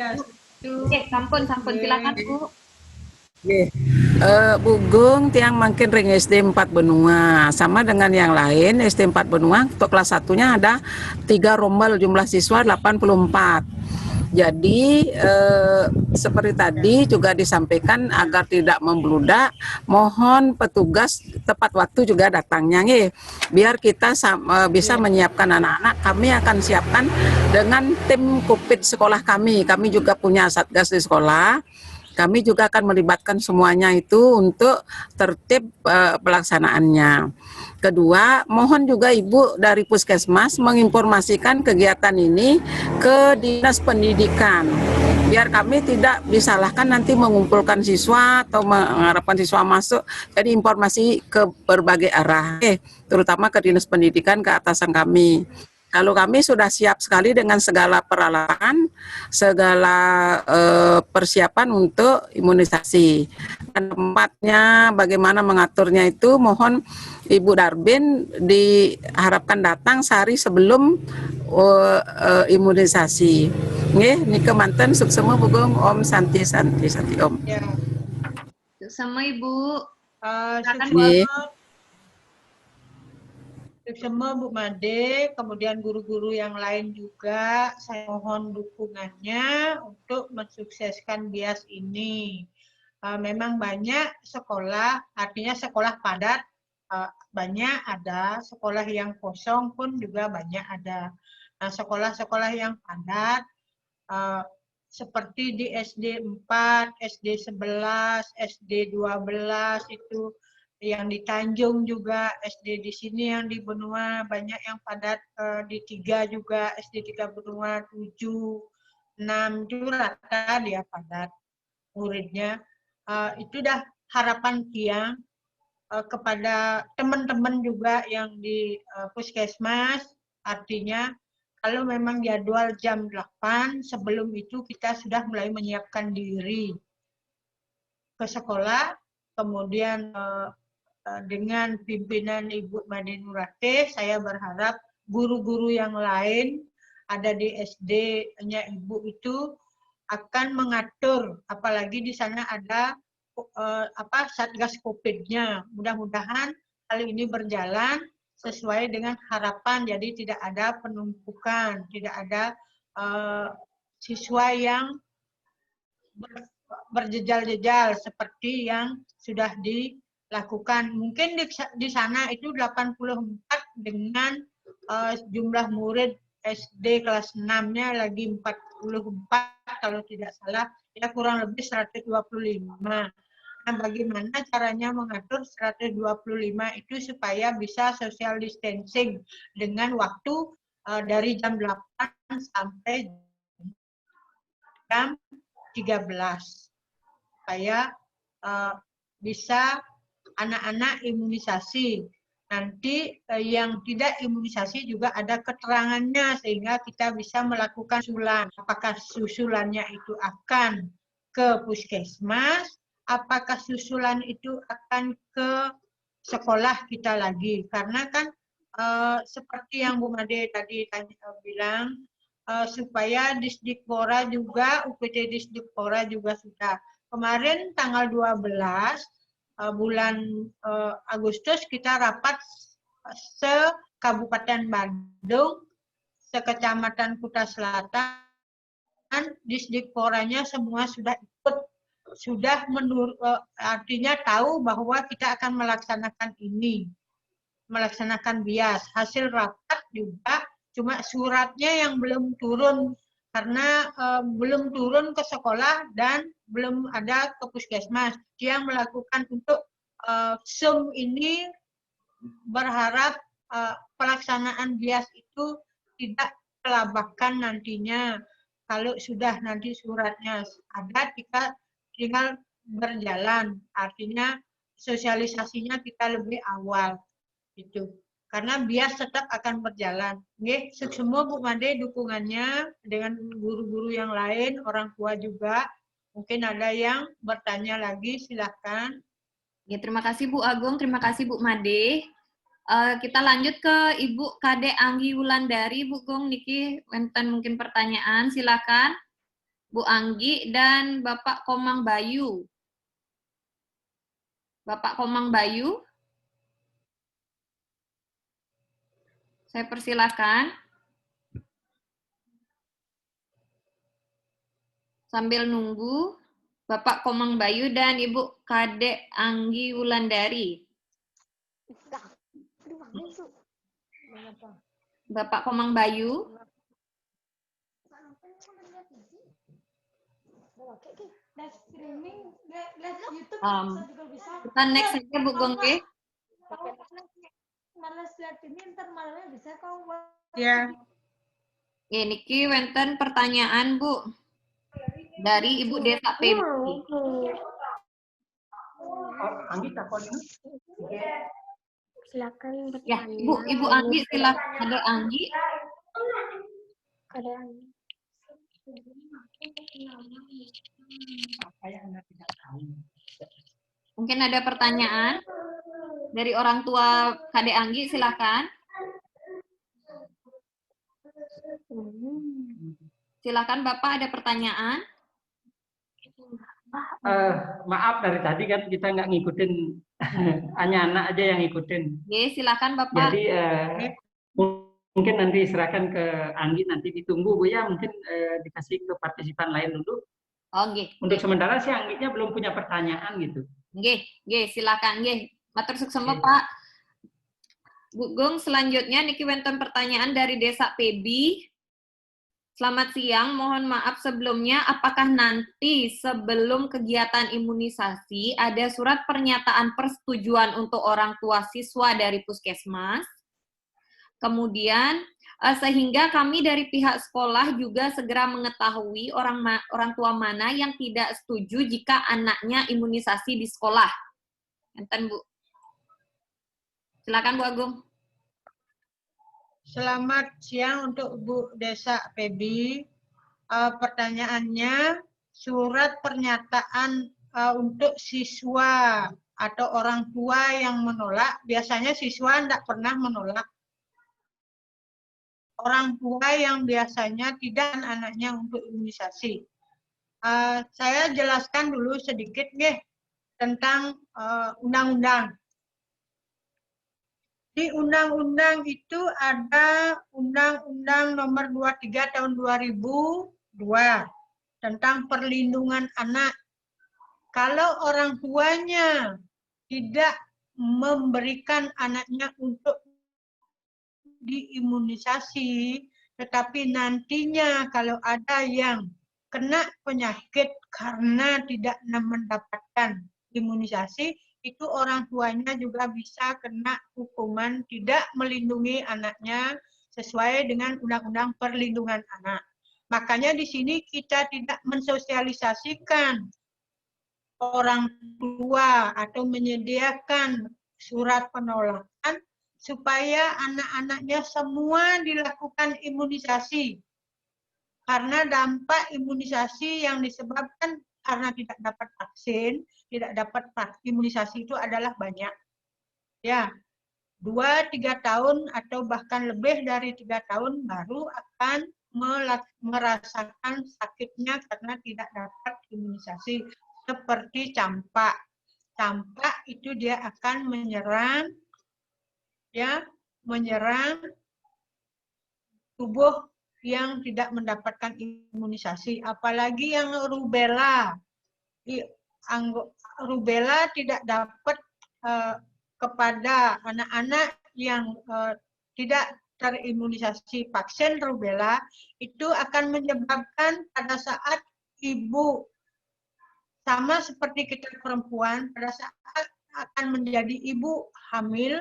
Speaker 2: Oke, sampun silakan Bu.
Speaker 6: Oke. Bugung tiang makin ring SD 4 benua sama dengan yang lain. SD 4 benua untuk kelas 1-nya ada 3 rombel, jumlah siswa 84. Jadi seperti tadi juga disampaikan agar tidak membludak, mohon petugas tepat waktu juga datangnya nih, biar kita bisa menyiapkan anak-anak. Kami akan siapkan dengan tim Kupit sekolah kami. Kami juga punya satgas di sekolah. Kami juga akan melibatkan semuanya itu untuk tertib pelaksanaannya. Kedua, mohon juga Ibu dari Puskesmas menginformasikan kegiatan ini ke Dinas Pendidikan. Biar kami tidak disalahkan nanti mengumpulkan siswa atau mengharapkan siswa masuk. Jadi informasi ke berbagai arah, terutama ke Dinas Pendidikan, ke atasan kami. Kalau kami sudah siap sekali dengan segala peralatan, segala persiapan untuk imunisasi. Dan tempatnya, bagaimana mengaturnya itu, mohon Ibu Darbin diharapkan datang sehari sebelum imunisasi. Nggih, nike manten suksema Bugong Om Santi Om.
Speaker 1: Ya.
Speaker 2: Sama Ibu. Silakan, Bu.
Speaker 6: Nggih.
Speaker 1: Semua Bu Made, kemudian guru-guru yang lain juga, saya mohon dukungannya untuk mensukseskan BIAS ini. Memang banyak sekolah, artinya sekolah padat, banyak ada, sekolah yang kosong pun juga banyak ada. Nah, sekolah-sekolah yang padat, seperti di SD 4, SD 11, SD 12 itu, yang di Tanjung juga, SD di sini yang di Benua banyak yang padat, di 3 juga, SD 3 Benua 7, 6 itu rata dia padat muridnya. Itu dah harapan Tiang kepada teman-teman juga yang di Puskesmas, artinya kalau memang jadwal jam 8, sebelum itu kita sudah mulai menyiapkan diri ke sekolah, kemudian dengan pimpinan Ibu Made Nurate, saya berharap guru-guru yang lain ada di SD-nya Ibu itu akan mengatur, apalagi di sana ada Satgas Covid-nya. Mudah-mudahan kali ini berjalan sesuai dengan harapan, jadi tidak ada penumpukan, tidak ada siswa yang berjejal-jejal seperti yang sudah dilakukan. Mungkin di sana itu 84 dengan jumlah murid SD kelas 6-nya lagi 44 kalau tidak salah, ya kurang lebih 125. Nah, bagaimana caranya mengatur 125 itu supaya bisa social distancing dengan waktu dari jam 8 sampai jam 13. Supaya bisa anak-anak imunisasi. Nanti yang tidak imunisasi juga ada keterangannya sehingga kita bisa melakukan susulan. Apakah susulannya itu akan ke puskesmas, apakah susulan itu akan ke sekolah kita lagi. Karena kan seperti yang Bu Made tadi bilang, supaya Disdikpora juga, UPT Disdikpora juga sudah. Kemarin tanggal 12 bulan Agustus kita rapat se-Kabupaten Bandung, se-Kecamatan Kuta Selatan, Disdikporanya semua sudah ikut, sudah artinya tahu bahwa kita akan melaksanakan ini, melaksanakan BIAS. Hasil rapat juga, cuma suratnya yang belum turun karena belum turun ke sekolah dan belum ada ke puskesmas. Dia melakukan untuk SUM ini berharap pelaksanaan BIAS itu tidak kelabakan nantinya. Kalau sudah nanti suratnya ada, kita tinggal berjalan. Artinya sosialisasinya kita lebih awal. Gitu. Karena BIAS tetap akan berjalan. Nggih, semua Bu Made dukungannya dengan guru-guru yang lain, orang tua juga. Mungkin ada yang bertanya lagi, silakan.
Speaker 2: Ya, terima kasih Bu Agung, terima kasih Bu Made. Kita lanjut ke Ibu Kade Anggi Wulandari, Bu Gong niki wonten mungkin pertanyaan, silakan Bu Anggi dan Bapak Komang Bayu. Bapak Komang Bayu. Saya persilahkan. Sambil nunggu, Bapak Komang Bayu dan Ibu Kadek Anggi Wulandari. Bapak Komang Bayu. Kita next saja Bu Gongge.
Speaker 1: Ya,
Speaker 2: Niki wenten pertanyaan Bu dari Ibu Desa PB.
Speaker 7: Silakan
Speaker 2: Ya,
Speaker 7: bertanya.
Speaker 2: Ibu Anggi silakan. Ada Anggi.
Speaker 7: Ada yang
Speaker 2: Mungkin ada pertanyaan dari orang tua Kadek Anggi, silakan. Silakan Bapak, ada pertanyaan.
Speaker 8: Maaf dari tadi kan kita nggak ngikutin, hanya anak aja yang ngikutin.
Speaker 2: Oke, silakan Bapak.
Speaker 8: Jadi mungkin nanti serahkan ke Anggi, nanti ditunggu Bu ya, mungkin dikasih ke partisipan lain dulu.
Speaker 2: Oke.
Speaker 8: Untuk sementara sih Angginya belum punya pertanyaan gitu.
Speaker 2: Oke, silakan nggih. Matur suksema Pak. Bu Gung, selanjutnya niki wonten pertanyaan dari Desa Pebi. Selamat siang, mohon maaf sebelumnya, apakah nanti sebelum kegiatan imunisasi ada surat pernyataan persetujuan untuk orang tua siswa dari puskesmas? Kemudian, sehingga kami dari pihak sekolah juga segera mengetahui orang tua mana yang tidak setuju jika anaknya imunisasi di sekolah. Enten Bu. Silakan Bu Agung.
Speaker 1: selamat siang untuk Bu Desa Pebi. Pertanyaannya, surat pernyataan untuk siswa atau orang tua yang menolak, biasanya siswa tidak pernah menolak. Orang tua yang biasanya tidak anaknya untuk imunisasi. Saya jelaskan dulu sedikit nih tentang undang-undang. Di undang-undang itu ada Undang-Undang Nomor 23 Tahun 2002 tentang perlindungan anak. Kalau orang tuanya tidak memberikan anaknya untuk diimunisasi, tetapi nantinya kalau ada yang kena penyakit karena tidak mendapatkan imunisasi, itu orang tuanya juga bisa kena hukuman tidak melindungi anaknya sesuai dengan Undang-Undang Perlindungan Anak. Makanya di sini kita tidak mensosialisasikan orang tua atau menyediakan surat penolakan supaya anak-anaknya semua dilakukan imunisasi. Karena dampak imunisasi yang disebabkan karena tidak dapat vaksin, tidak dapat imunisasi itu adalah banyak. Ya, 2-3 tahun atau bahkan lebih dari 3 tahun baru akan merasakan sakitnya karena tidak dapat imunisasi. Seperti campak. Campak itu dia akan menyerang tubuh yang tidak mendapatkan imunisasi, apalagi yang rubella. Rubella tidak dapat kepada anak-anak yang tidak terimunisasi vaksin rubella, itu akan menyebabkan pada saat ibu, sama seperti kita perempuan, pada saat akan menjadi ibu hamil,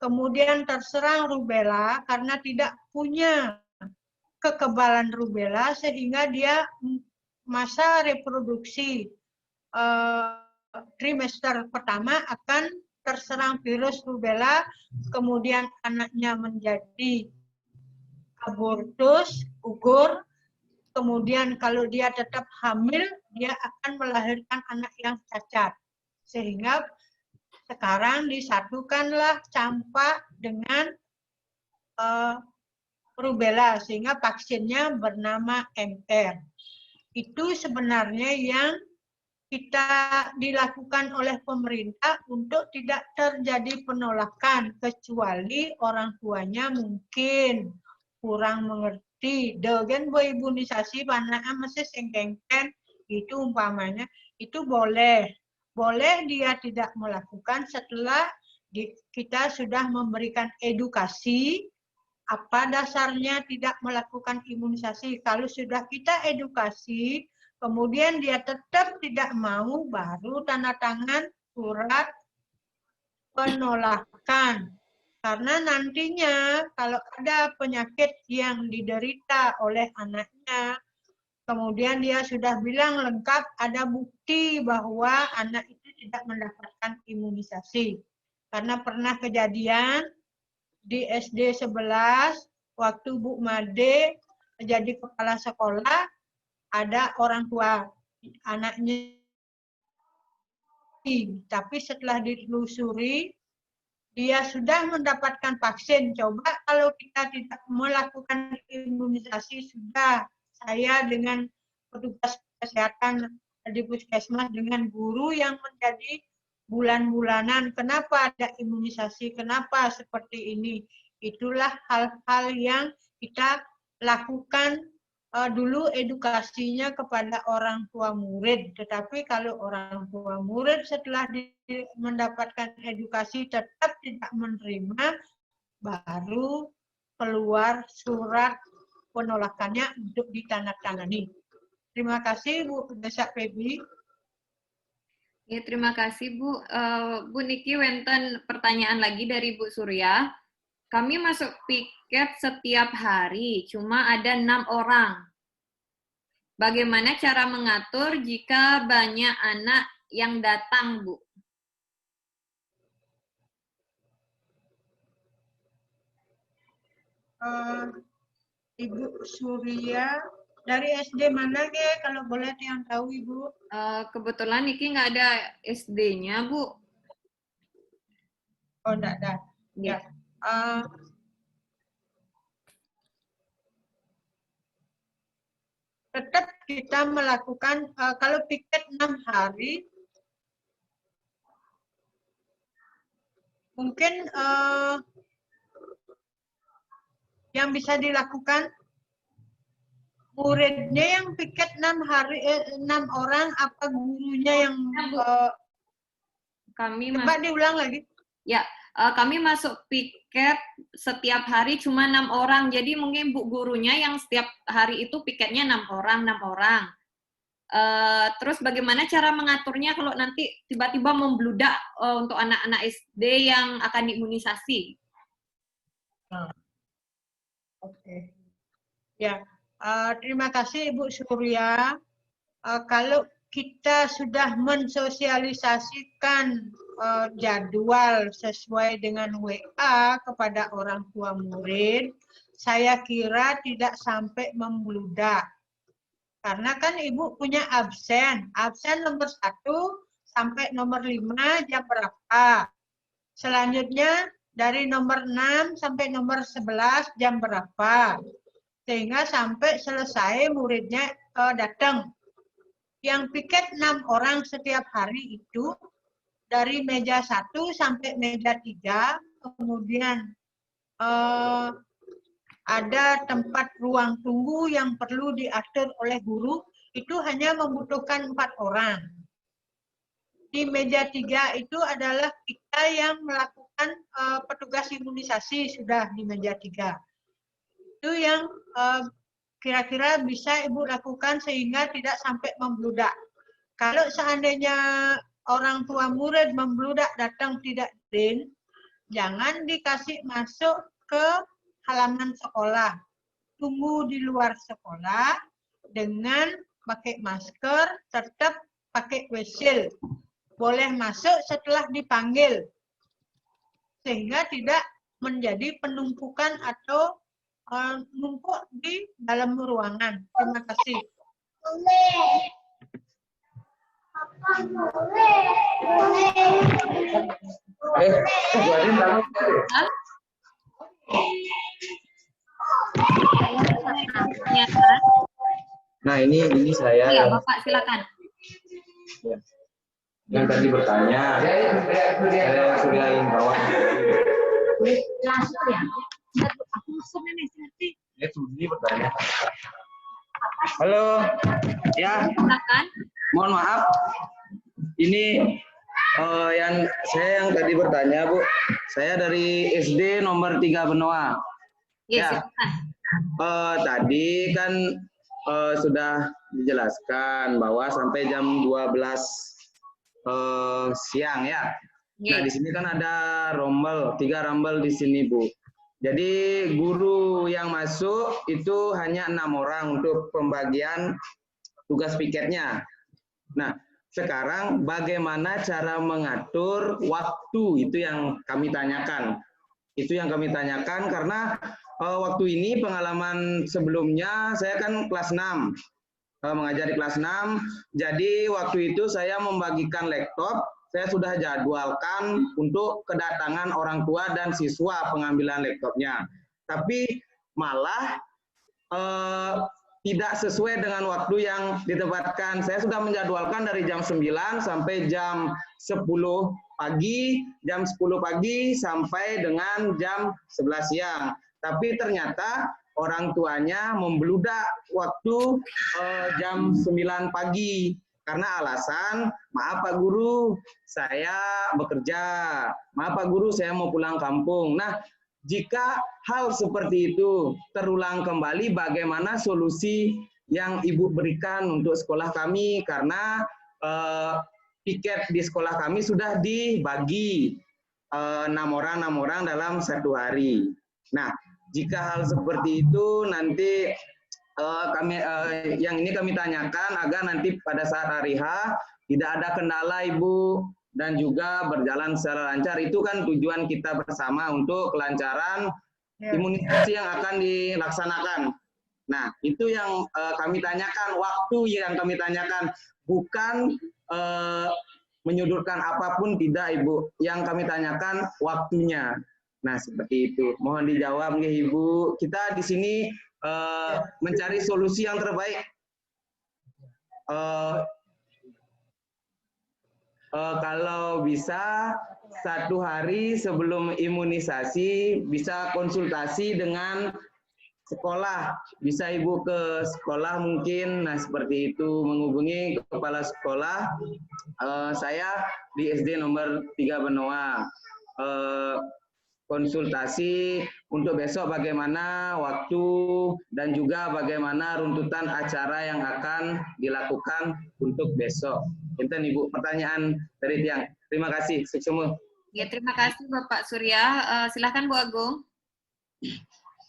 Speaker 1: kemudian terserang rubella karena tidak punya kekebalan rubella, sehingga dia masa reproduksi trimester pertama akan terserang virus rubella, kemudian anaknya menjadi abortus, gugur, kemudian kalau dia tetap hamil, dia akan melahirkan anak yang cacat. Sehingga sekarang disatukanlah campak dengan rubella, sehingga vaksinnya bernama MR. Itu sebenarnya yang kita dilakukan oleh pemerintah untuk tidak terjadi penolakan, kecuali orang tuanya mungkin kurang mengerti. Dengan imunisasi panah masih sengkengken itu umpamanya, itu boleh. Boleh dia tidak melakukan setelah kita sudah memberikan edukasi apa dasarnya tidak melakukan imunisasi. Kalau sudah kita edukasi, kemudian dia tetap tidak mau, baru tanda tangan surat penolakan. Karena nantinya kalau ada penyakit yang diderita oleh anaknya, kemudian dia sudah bilang lengkap, ada bukti bahwa anak itu tidak mendapatkan imunisasi. Karena pernah kejadian di SD 11, waktu Bu Made jadi kepala sekolah, ada orang tua anaknya, tapi setelah ditelusuri dia sudah mendapatkan vaksin. Coba kalau kita tidak melakukan imunisasi, sudah saya dengan petugas kesehatan di puskesmas dengan guru yang menjadi bulan-bulanan, kenapa ada imunisasi, kenapa seperti ini. Itulah hal-hal yang kita lakukan dulu edukasinya kepada orang tua murid. Tetapi kalau orang tua murid setelah mendapatkan edukasi tetap tidak menerima, baru keluar surat penolakannya untuk ditandatangani. Terima kasih Bu Desak Febi.
Speaker 2: Ya, terima kasih Bu. Bu Niki, wenten pertanyaan lagi dari Bu Surya. Kami masuk piket setiap hari, cuma ada 6 orang. Bagaimana cara mengatur jika banyak anak yang datang, Bu?
Speaker 1: Ibu Surya, dari SD mana ke? Kalau boleh yang tahu Ibu.
Speaker 2: Kebetulan Niki nggak ada SD-nya, Bu.
Speaker 1: Oh, enggak ada. Ya. Tetap kita melakukan, kalau piket 6 hari, mungkin yang bisa dilakukan, muridnya yang piket 6 hari, 6 orang, apa gurunya yang
Speaker 2: kami
Speaker 1: coba diulang lagi.
Speaker 2: Ya, kami masuk piket setiap hari cuma 6 orang. Jadi mungkin Bu gurunya yang setiap hari itu piketnya 6 orang. Terus bagaimana cara mengaturnya kalau nanti tiba-tiba membludak untuk anak-anak SD yang akan diimunisasi?
Speaker 1: Oke. Ya, terima kasih Ibu Surya. Kalau kita sudah mensosialisasikan jadwal sesuai dengan WA kepada orang tua murid, saya kira tidak sampai membludak. Karena kan Ibu punya absen nomor 1 sampai nomor 5 jam berapa. Selanjutnya dari nomor 6 sampai nomor 11 jam berapa. Sehingga sampai selesai muridnya datang. Yang piket 6 orang setiap hari itu dari meja 1 sampai meja 3, kemudian ada tempat ruang tunggu yang perlu diatur oleh guru, itu hanya membutuhkan 4 orang. Di meja 3 itu adalah kita yang melakukan petugas imunisasi sudah di meja 3. Itu yang kira-kira bisa Ibu lakukan sehingga tidak sampai membludak. Kalau seandainya orang tua murid membludak datang tidak izin, jangan dikasih masuk ke halaman sekolah. Tunggu di luar sekolah dengan pakai masker, tetap pakai whistle. Boleh masuk setelah dipanggil. Sehingga tidak menjadi penumpukan atau numpuk di dalam ruangan. Terima kasih.
Speaker 7: Nah, ini saya.
Speaker 2: Ya, Bapak silakan.
Speaker 7: Yang tadi bertanya, saya sudah ingin bawa.
Speaker 9: Langsung ya. Aku musuhnya nih sih.
Speaker 7: Dia Sudi bertanya. Halo, ya.
Speaker 2: Silakan.
Speaker 7: Mohon maaf. Ini yang tadi bertanya, Bu. Saya dari SD nomor 3 Benoa.
Speaker 2: Ya, silakan.
Speaker 7: Tadi kan sudah dijelaskan bahwa sampai jam 12 siang ya. Nah, di sini kan ada rombel, 3 rombel di sini, Bu. Jadi guru yang masuk itu hanya 6 orang untuk pembagian tugas piketnya. Nah, sekarang bagaimana cara mengatur waktu, itu yang kami tanyakan. Itu yang kami tanyakan karena waktu ini pengalaman sebelumnya saya kan kelas 6. Mengajar di kelas 6. Jadi waktu itu saya membagikan laptop, saya sudah jadwalkan untuk kedatangan orang tua dan siswa pengambilan laptopnya. Tapi malah tidak sesuai dengan waktu yang ditempatkan. Saya sudah menjadwalkan dari jam 9 sampai jam 10 pagi, jam 10 pagi sampai dengan jam 11 siang. Tapi ternyata orang tuanya membludak waktu jam 9 pagi. Karena alasan, maaf Pak Guru, saya bekerja. Maaf Pak Guru, saya mau pulang kampung. Nah, jika hal seperti itu terulang kembali, bagaimana solusi yang Ibu berikan untuk sekolah kami? Karena piket di sekolah kami sudah dibagi 6 orang dalam 1 hari. Nah, jika hal seperti itu nanti yang ini kami tanyakan agar nanti pada saat hari H tidak ada kendala Ibu dan juga berjalan secara lancar. Itu kan tujuan kita bersama untuk kelancaran imunisasi yang akan dilaksanakan. Nah, itu yang kami tanyakan, waktu yang kami tanyakan, bukan menyudutkan apapun, tidak Ibu. Yang kami tanyakan waktunya. Nah, seperti itu. Mohon dijawab nih Ibu. Kita di sini mencari solusi yang terbaik. Kalau bisa 1 hari sebelum imunisasi bisa konsultasi dengan sekolah. Bisa Ibu ke sekolah mungkin. Nah, seperti itu, menghubungi kepala sekolah. Saya di SD nomor 3 Benoa. Konsultasi untuk besok bagaimana waktu dan juga bagaimana runtutan acara yang akan dilakukan untuk besok. Enten Ibu, pertanyaan dari Tiang. Terima kasih. Sukses.
Speaker 2: Ya, terima kasih Bapak Surya. Silakan Bu Agung.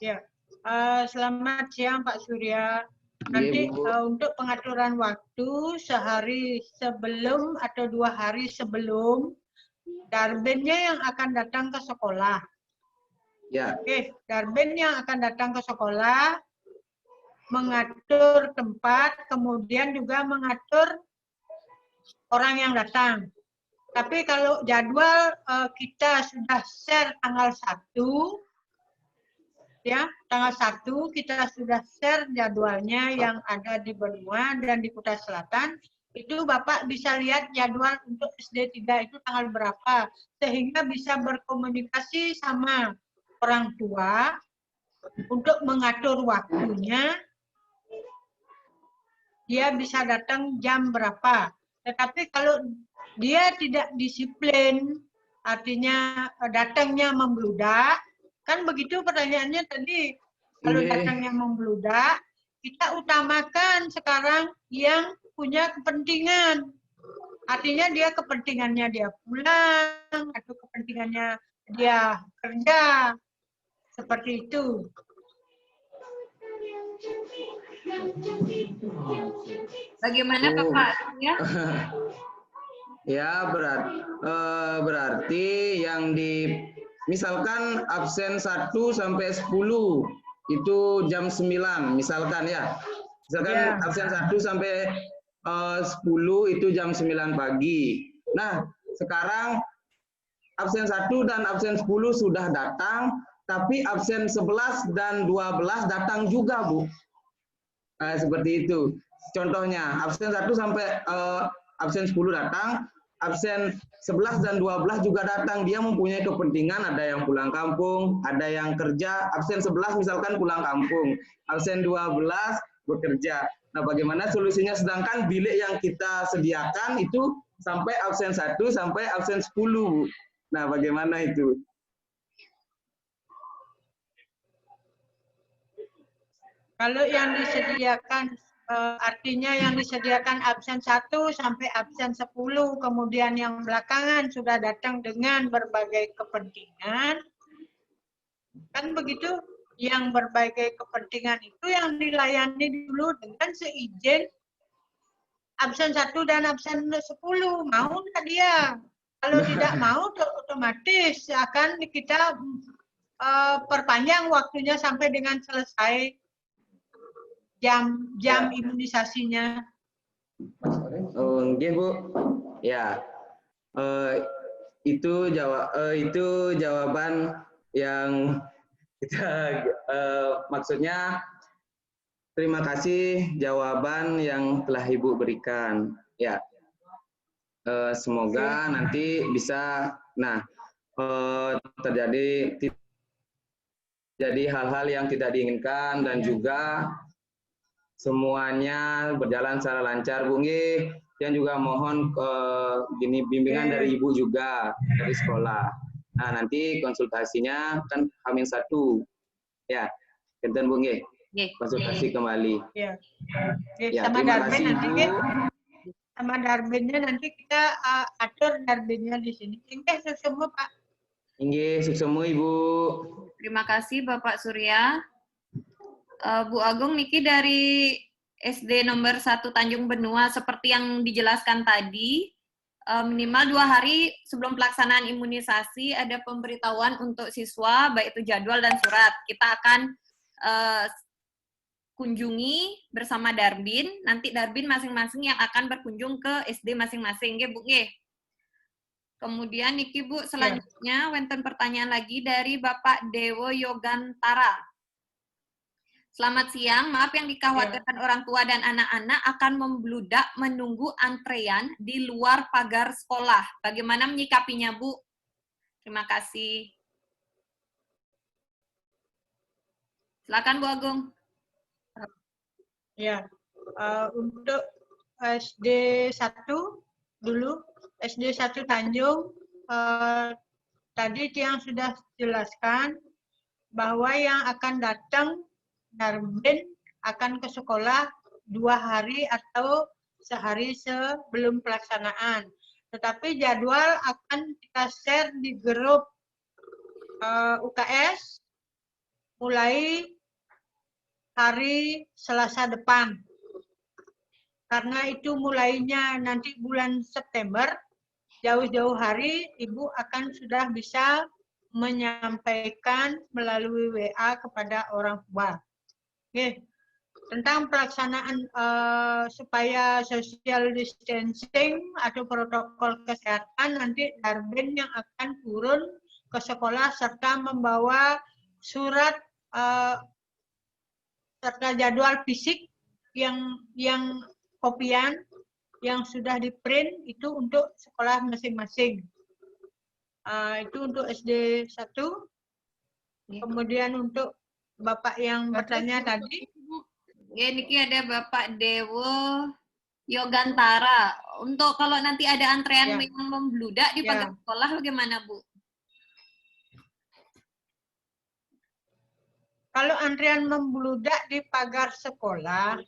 Speaker 1: Ya, selamat siang Pak Surya. Nanti untuk pengaturan waktu sehari sebelum atau 2 hari sebelum Darbennya yang akan datang ke sekolah.
Speaker 7: Ya.
Speaker 1: Oke, Darben yang akan datang ke sekolah mengatur tempat, kemudian juga mengatur orang yang datang. Tapi kalau jadwal kita sudah share tanggal 1, ya, tanggal 1 kita sudah share jadwalnya yang ada di Benua dan di Kutai Selatan. Itu Bapak bisa lihat jadwal untuk SD 3 itu tanggal berapa, sehingga bisa berkomunikasi sama orang tua untuk mengatur waktunya, dia bisa datang jam berapa. Tetapi kalau dia tidak disiplin, artinya datangnya membludak, kan begitu pertanyaannya tadi, kalau datangnya membludak, kita utamakan sekarang yang punya kepentingan. Artinya dia kepentingannya dia pulang, atau kepentingannya dia kerja. Seperti itu.
Speaker 2: Bagaimana Bapak?
Speaker 7: Ya, berarti yang misalkan absen 1 sampai 10 itu jam 9 misalkan ya. Misalkan absen 1 sampai 10 itu jam 9 pagi. Nah, sekarang absen 1 dan absen 10 sudah datang, tapi absen 11 dan 12 datang juga, Bu. Seperti itu. Contohnya, absen 1 sampai absen 10 datang, absen 11 dan 12 juga datang. Dia mempunyai kepentingan, ada yang pulang kampung, ada yang kerja. Absen 11 misalkan pulang kampung, absen 12 bekerja. Nah, bagaimana solusinya? Sedangkan bilik yang kita sediakan itu sampai absen 1 sampai absen 10. Nah, bagaimana itu?
Speaker 1: Kalau yang disediakan, artinya yang disediakan absen 1 sampai absen 10, kemudian yang belakangan sudah datang dengan berbagai kepentingan, kan begitu? Yang berbagai kepentingan itu yang dilayani dulu dengan seizin absen 1 dan absen 10. Mau nggak dia? Kalau tidak mau, otomatis akan kita perpanjang waktunya sampai dengan selesai jam imunisasinya.
Speaker 7: Oh, nggih, Bu. Ya. Itu jawaban yang kita maksudnya terima kasih jawaban yang telah Ibu berikan. Ya. Semoga nanti bisa terjadi hal-hal yang tidak diinginkan dan juga semuanya berjalan secara lancar, Bu nggih. Dan juga mohon bimbingan dari Ibu juga dari sekolah. Nah, nanti konsultasinya kan H-1. Ya, kinten Bu nggih. Konsultasi kembali.
Speaker 1: Ya.
Speaker 7: Ya,
Speaker 1: Sama
Speaker 7: terima
Speaker 1: Darben
Speaker 7: kasih
Speaker 1: nanti,
Speaker 7: Ibu.
Speaker 1: sama Darbennya nanti kita atur Darbennya di sini. Inggih semua Pak.
Speaker 7: Inggih, suksemu Ibu.
Speaker 2: Terima kasih Bapak Surya. Bu Agung niki dari SD nomor 1 Tanjung Benua, seperti yang dijelaskan tadi, minimal 2 hari sebelum pelaksanaan imunisasi ada pemberitahuan untuk siswa, baik itu jadwal dan surat. Kita akan kunjungi bersama Darbin, nanti Darbin masing-masing yang akan berkunjung ke SD masing-masing, nggih Bu nggih. Kemudian niki Bu, selanjutnya wonten pertanyaan lagi dari Bapak Dewo Yogantara. Selamat siang, maaf yang dikhawatirkan orang tua dan anak-anak akan membludak menunggu antrean di luar pagar sekolah. Bagaimana menyikapinya, Bu? Terima kasih. Silakan Bu Agung.
Speaker 1: Ya, untuk SD 1 dulu, SD 1 Tanjung, tadi yang sudah jelaskan bahwa yang akan datang Darben akan ke sekolah 2 hari atau sehari sebelum pelaksanaan. Tetapi jadwal akan kita share di grup UKS mulai hari Selasa depan. Karena itu mulainya nanti bulan September, jauh-jauh hari Ibu akan sudah bisa menyampaikan melalui WA kepada orang tua. Oke, tentang pelaksanaan supaya social distancing atau protokol kesehatan, nanti Darben yang akan turun ke sekolah serta membawa surat serta jadwal fisik yang kopian yang sudah di-print itu untuk sekolah masing-masing. Itu untuk SD 1. Kemudian untuk Bapak yang bertanya tadi.
Speaker 2: Ya, niki ada Bapak Dewo Yogantara. Untuk kalau nanti ada antrean yang membludak di pagar sekolah, bagaimana, Bu?
Speaker 1: Kalau antrean membludak di pagar sekolah,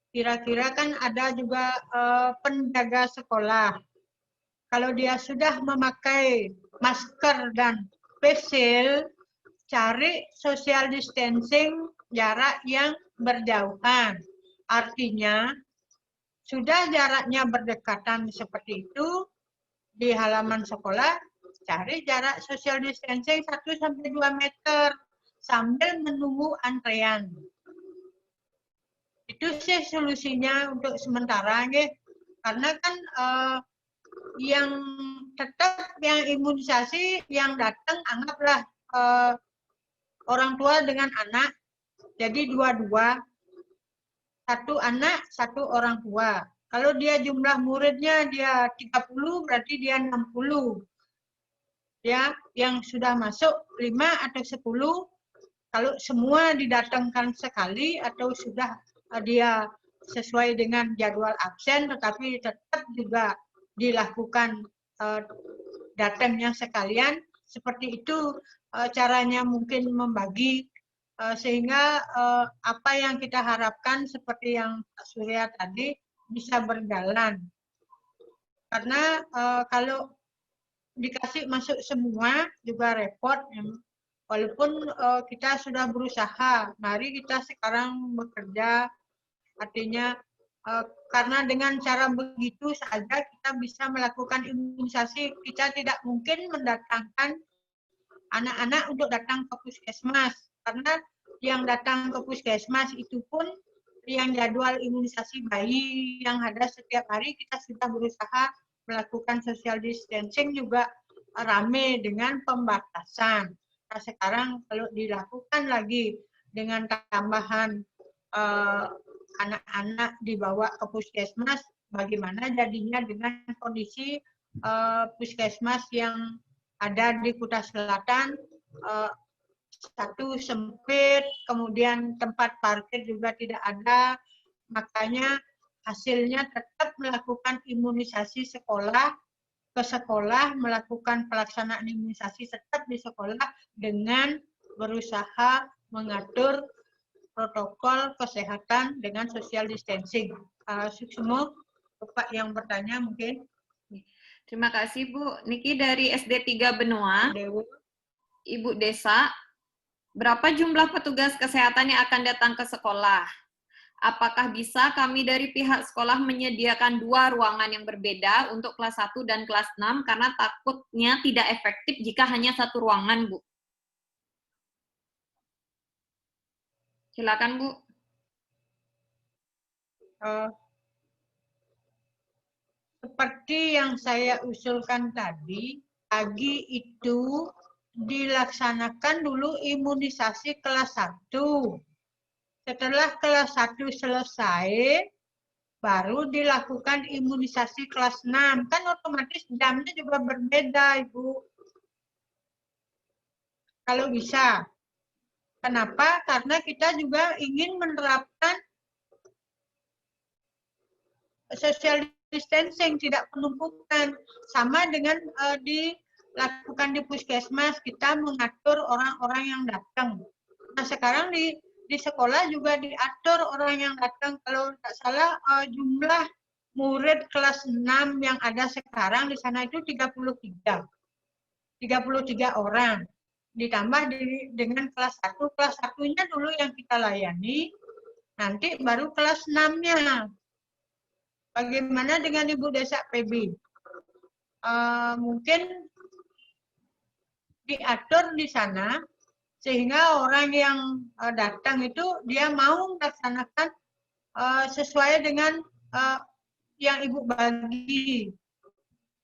Speaker 1: kira-kira kan ada juga penjaga sekolah. Kalau dia sudah memakai masker dan face shield, cari social distancing jarak yang berjauhan. Artinya, sudah jaraknya berdekatan seperti itu, di halaman sekolah, cari jarak social distancing 1-2 meter sambil menunggu antrean. Itu sih solusinya untuk sementara, ya. Karena kan yang tetap yang imunisasi yang datang anggaplah orang tua dengan anak, jadi 2-2, 1 anak 1 orang tua. Kalau dia jumlah muridnya dia 30, berarti dia 60. Ya, yang sudah masuk 5 atau 10, kalau semua didatangkan sekali atau sudah dia sesuai dengan jadwal absen, tetapi tetap juga dilakukan datangnya sekalian, seperti itu caranya mungkin membagi sehingga apa yang kita harapkan seperti yang Pak Surya tadi bisa berjalan. Karena kalau dikasih masuk semua juga repot. Walaupun kita sudah berusaha, mari kita sekarang bekerja, artinya karena dengan cara begitu saja kita bisa melakukan imunisasi. Kita tidak mungkin mendatangkan anak-anak untuk datang ke puskesmas, karena yang datang ke puskesmas itu pun yang jadwal imunisasi bayi yang ada setiap hari kita sudah berusaha melakukan social distancing juga rame dengan pembatasan. Nah, sekarang kalau dilakukan lagi dengan tambahan anak-anak dibawa ke puskesmas, bagaimana jadinya dengan kondisi puskesmas yang ada di Kuta Selatan, satu sempit, kemudian tempat parkir juga tidak ada, makanya hasilnya tetap melakukan imunisasi sekolah ke sekolah, melakukan pelaksanaan imunisasi tetap di sekolah dengan berusaha mengatur protokol kesehatan dengan social distancing. Suksmo, Bapak yang bertanya mungkin.
Speaker 2: Terima kasih Bu. Niki dari SD 3 Benua. Ibu Desa, berapa jumlah petugas kesehatan yang akan datang ke sekolah? Apakah bisa kami dari pihak sekolah menyediakan 2 ruangan yang berbeda untuk kelas 1 dan kelas 6 karena takutnya tidak efektif jika hanya 1 ruangan, Bu? Silakan, Bu.
Speaker 1: Seperti yang saya usulkan tadi, pagi itu dilaksanakan dulu imunisasi kelas 1. Setelah kelas 1 selesai, baru dilakukan imunisasi kelas 6. Kan otomatis jamnya juga berbeda, Ibu. Kalau bisa. Kenapa? Karena kita juga ingin menerapkan social distancing, tidak penumpukan. Sama dengan dilakukan di puskesmas, kita mengatur orang-orang yang datang. Nah, sekarang di sekolah juga diatur orang yang datang. Kalau tidak salah, jumlah murid kelas 6 yang ada sekarang di sana itu 33 orang. Ditambah dengan kelas 1. Kelas 1-nya dulu yang kita layani, nanti baru kelas 6-nya. Bagaimana dengan Ibu Desa PB? Mungkin diatur di sana, sehingga orang yang datang itu dia mau melaksanakan sesuai dengan yang Ibu bagi.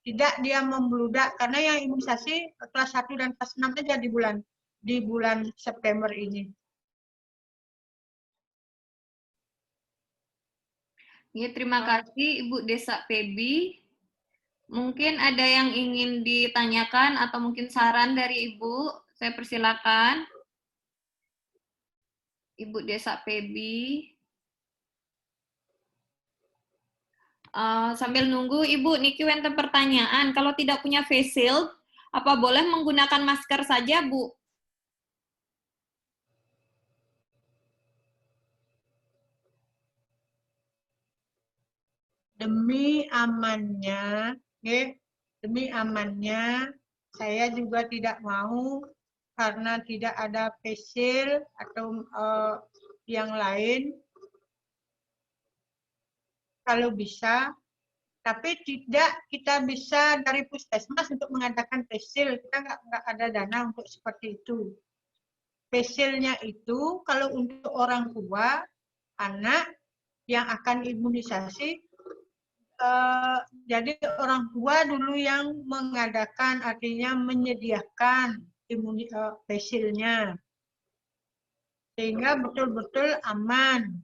Speaker 1: Tidak dia membludak, karena yang imunisasi kelas 1 dan kelas 6 saja di bulan September ini.
Speaker 2: Ya, terima kasih Ibu Desa Pebi. Mungkin ada yang ingin ditanyakan atau mungkin saran dari Ibu. Saya persilakan. Ibu Desa Pebi. Sambil nunggu, Ibu, niki wenten pertanyaan. Kalau tidak punya face shield, apa boleh menggunakan masker saja, Bu?
Speaker 1: Demi amannya, saya juga tidak mau karena tidak ada face shield atau yang lain. Kalau bisa, tapi tidak kita bisa dari puskesmas untuk mengadakan face shield. Kita nggak ada dana untuk seperti itu. Face shield-nya itu kalau untuk orang tua, anak yang akan imunisasi, jadi orang tua dulu yang mengadakan, artinya menyediakan face shield-nya. Sehingga betul-betul aman.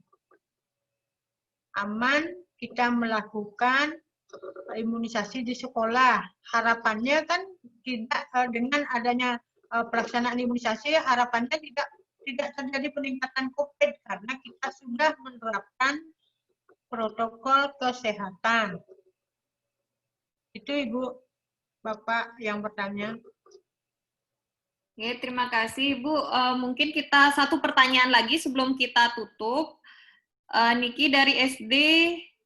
Speaker 1: kita melakukan imunisasi di sekolah. Harapannya kan tidak dengan adanya pelaksanaan imunisasi, harapannya tidak terjadi peningkatan COVID karena kita sudah menerapkan protokol kesehatan. Itu Ibu, Bapak yang bertanya.
Speaker 2: Oke, terima kasih Ibu. Mungkin kita satu pertanyaan lagi sebelum kita tutup. Niki dari SD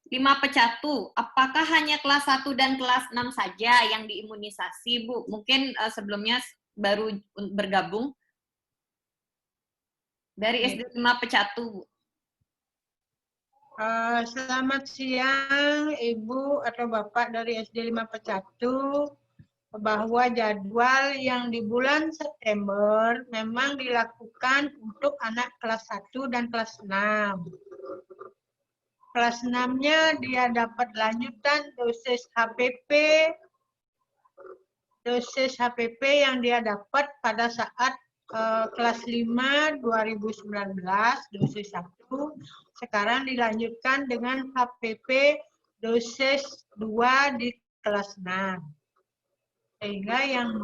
Speaker 2: 5 Pecatu, apakah hanya kelas 1 dan kelas 6 saja yang diimunisasi, Bu? Mungkin sebelumnya baru bergabung. Dari SD 5 Pecatu, Bu.
Speaker 1: Selamat siang Ibu atau Bapak dari SD 5 Pecatu, bahwa jadwal yang di bulan September memang dilakukan untuk anak kelas 1 dan kelas 6. Kelas 6-nya dia dapat lanjutan dosis HPP yang dia dapat pada saat kelas 5 2019 dosis 1, sekarang dilanjutkan dengan HPP dosis 2 di kelas 6. Sehingga yang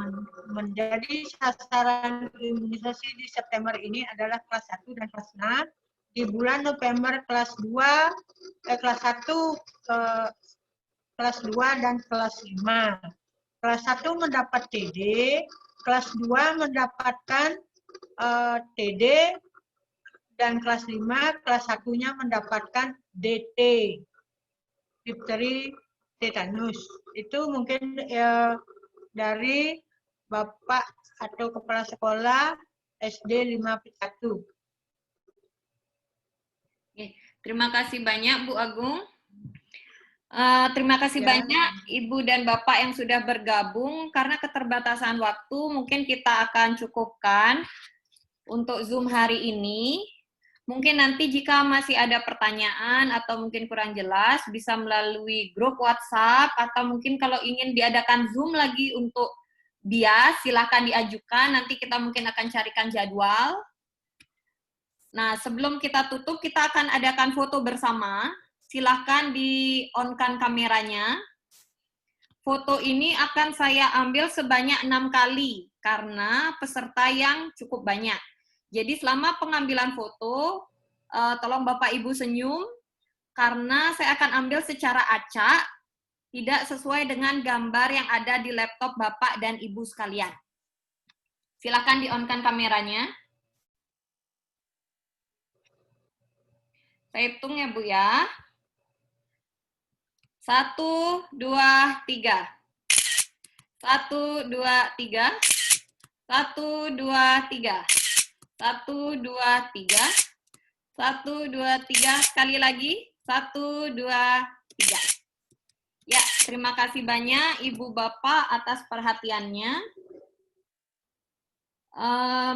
Speaker 1: menjadi sasaran imunisasi di September ini adalah kelas 1 dan kelas 6. Di bulan November kelas 2, kelas 1, kelas 2 dan kelas 5. Kelas 1 mendapat TD, kelas 2 mendapatkan TD, dan kelas 5, kelas 1-nya mendapatkan DT, difteri tetanus. Itu mungkin dari Bapak atau Kepala Sekolah SD 5 Pecatu.
Speaker 2: Terima kasih banyak Bu Agung. Terima kasih
Speaker 1: Ya.
Speaker 2: banyak Ibu dan Bapak yang sudah bergabung. Karena keterbatasan waktu, mungkin kita akan cukupkan untuk Zoom hari ini. Mungkin nanti jika masih ada pertanyaan atau mungkin kurang jelas, bisa melalui grup WhatsApp, atau mungkin kalau ingin diadakan Zoom lagi untuk BIAS, silakan diajukan. Nanti kita mungkin akan carikan jadwal. Nah, sebelum kita tutup, kita akan adakan foto bersama. Silahkan di-on-kan kameranya. Foto ini akan saya ambil sebanyak 6 kali, karena peserta yang cukup banyak. Jadi selama pengambilan foto, tolong Bapak Ibu senyum, karena saya akan ambil secara acak, tidak sesuai dengan gambar yang ada di laptop Bapak dan Ibu sekalian. Silahkan di-on-kan kameranya. Saya hitung ya, Bu ya. 1, 2, 3. 1, 2, 3. 1, 2, 3. 1, 2, 3. 1, 2, 3. Sekali lagi. 1, 2, 3. Ya, terima kasih banyak Ibu Bapak atas perhatiannya.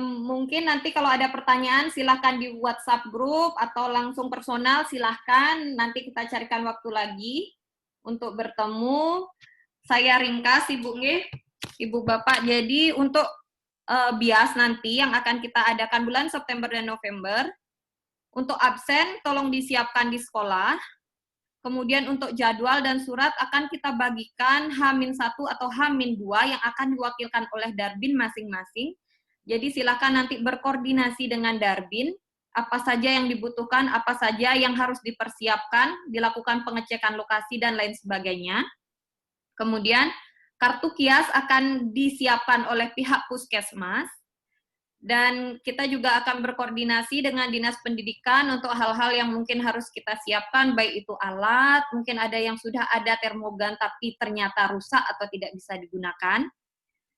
Speaker 2: Mungkin nanti kalau ada pertanyaan silahkan di WhatsApp grup atau langsung personal, silahkan. Nanti kita carikan waktu lagi untuk bertemu. Saya ringkas Ibu Bapak. Jadi untuk BIAS nanti yang akan kita adakan bulan September dan November, untuk absen tolong disiapkan di sekolah. Kemudian untuk jadwal dan surat akan kita bagikan H-1 atau H-2 yang akan diwakilkan oleh Darbin masing-masing. Jadi silakan nanti berkoordinasi dengan Darbin, apa saja yang dibutuhkan, apa saja yang harus dipersiapkan, dilakukan pengecekan lokasi dan lain sebagainya. Kemudian kartu kias akan disiapkan oleh pihak puskesmas, dan kita juga akan berkoordinasi dengan Dinas Pendidikan untuk hal-hal yang mungkin harus kita siapkan, baik itu alat, mungkin ada yang sudah ada termogan tapi ternyata rusak atau tidak bisa digunakan.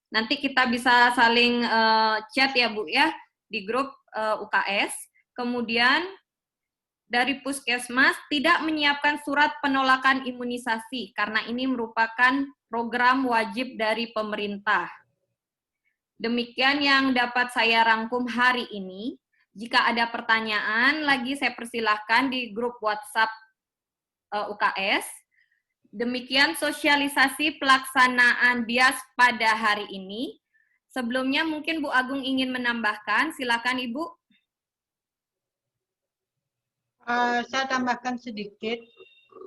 Speaker 2: Nanti kita bisa saling chat ya Bu ya, di grup UKS. Kemudian dari puskesmas tidak menyiapkan surat penolakan imunisasi, karena ini merupakan program wajib dari pemerintah. Demikian yang dapat saya rangkum hari ini. Jika ada pertanyaan lagi, saya persilahkan di grup WhatsApp UKS. Demikian sosialisasi pelaksanaan BIAS pada hari ini. Sebelumnya mungkin Bu Agung ingin menambahkan, silakan Ibu.
Speaker 1: Saya tambahkan sedikit.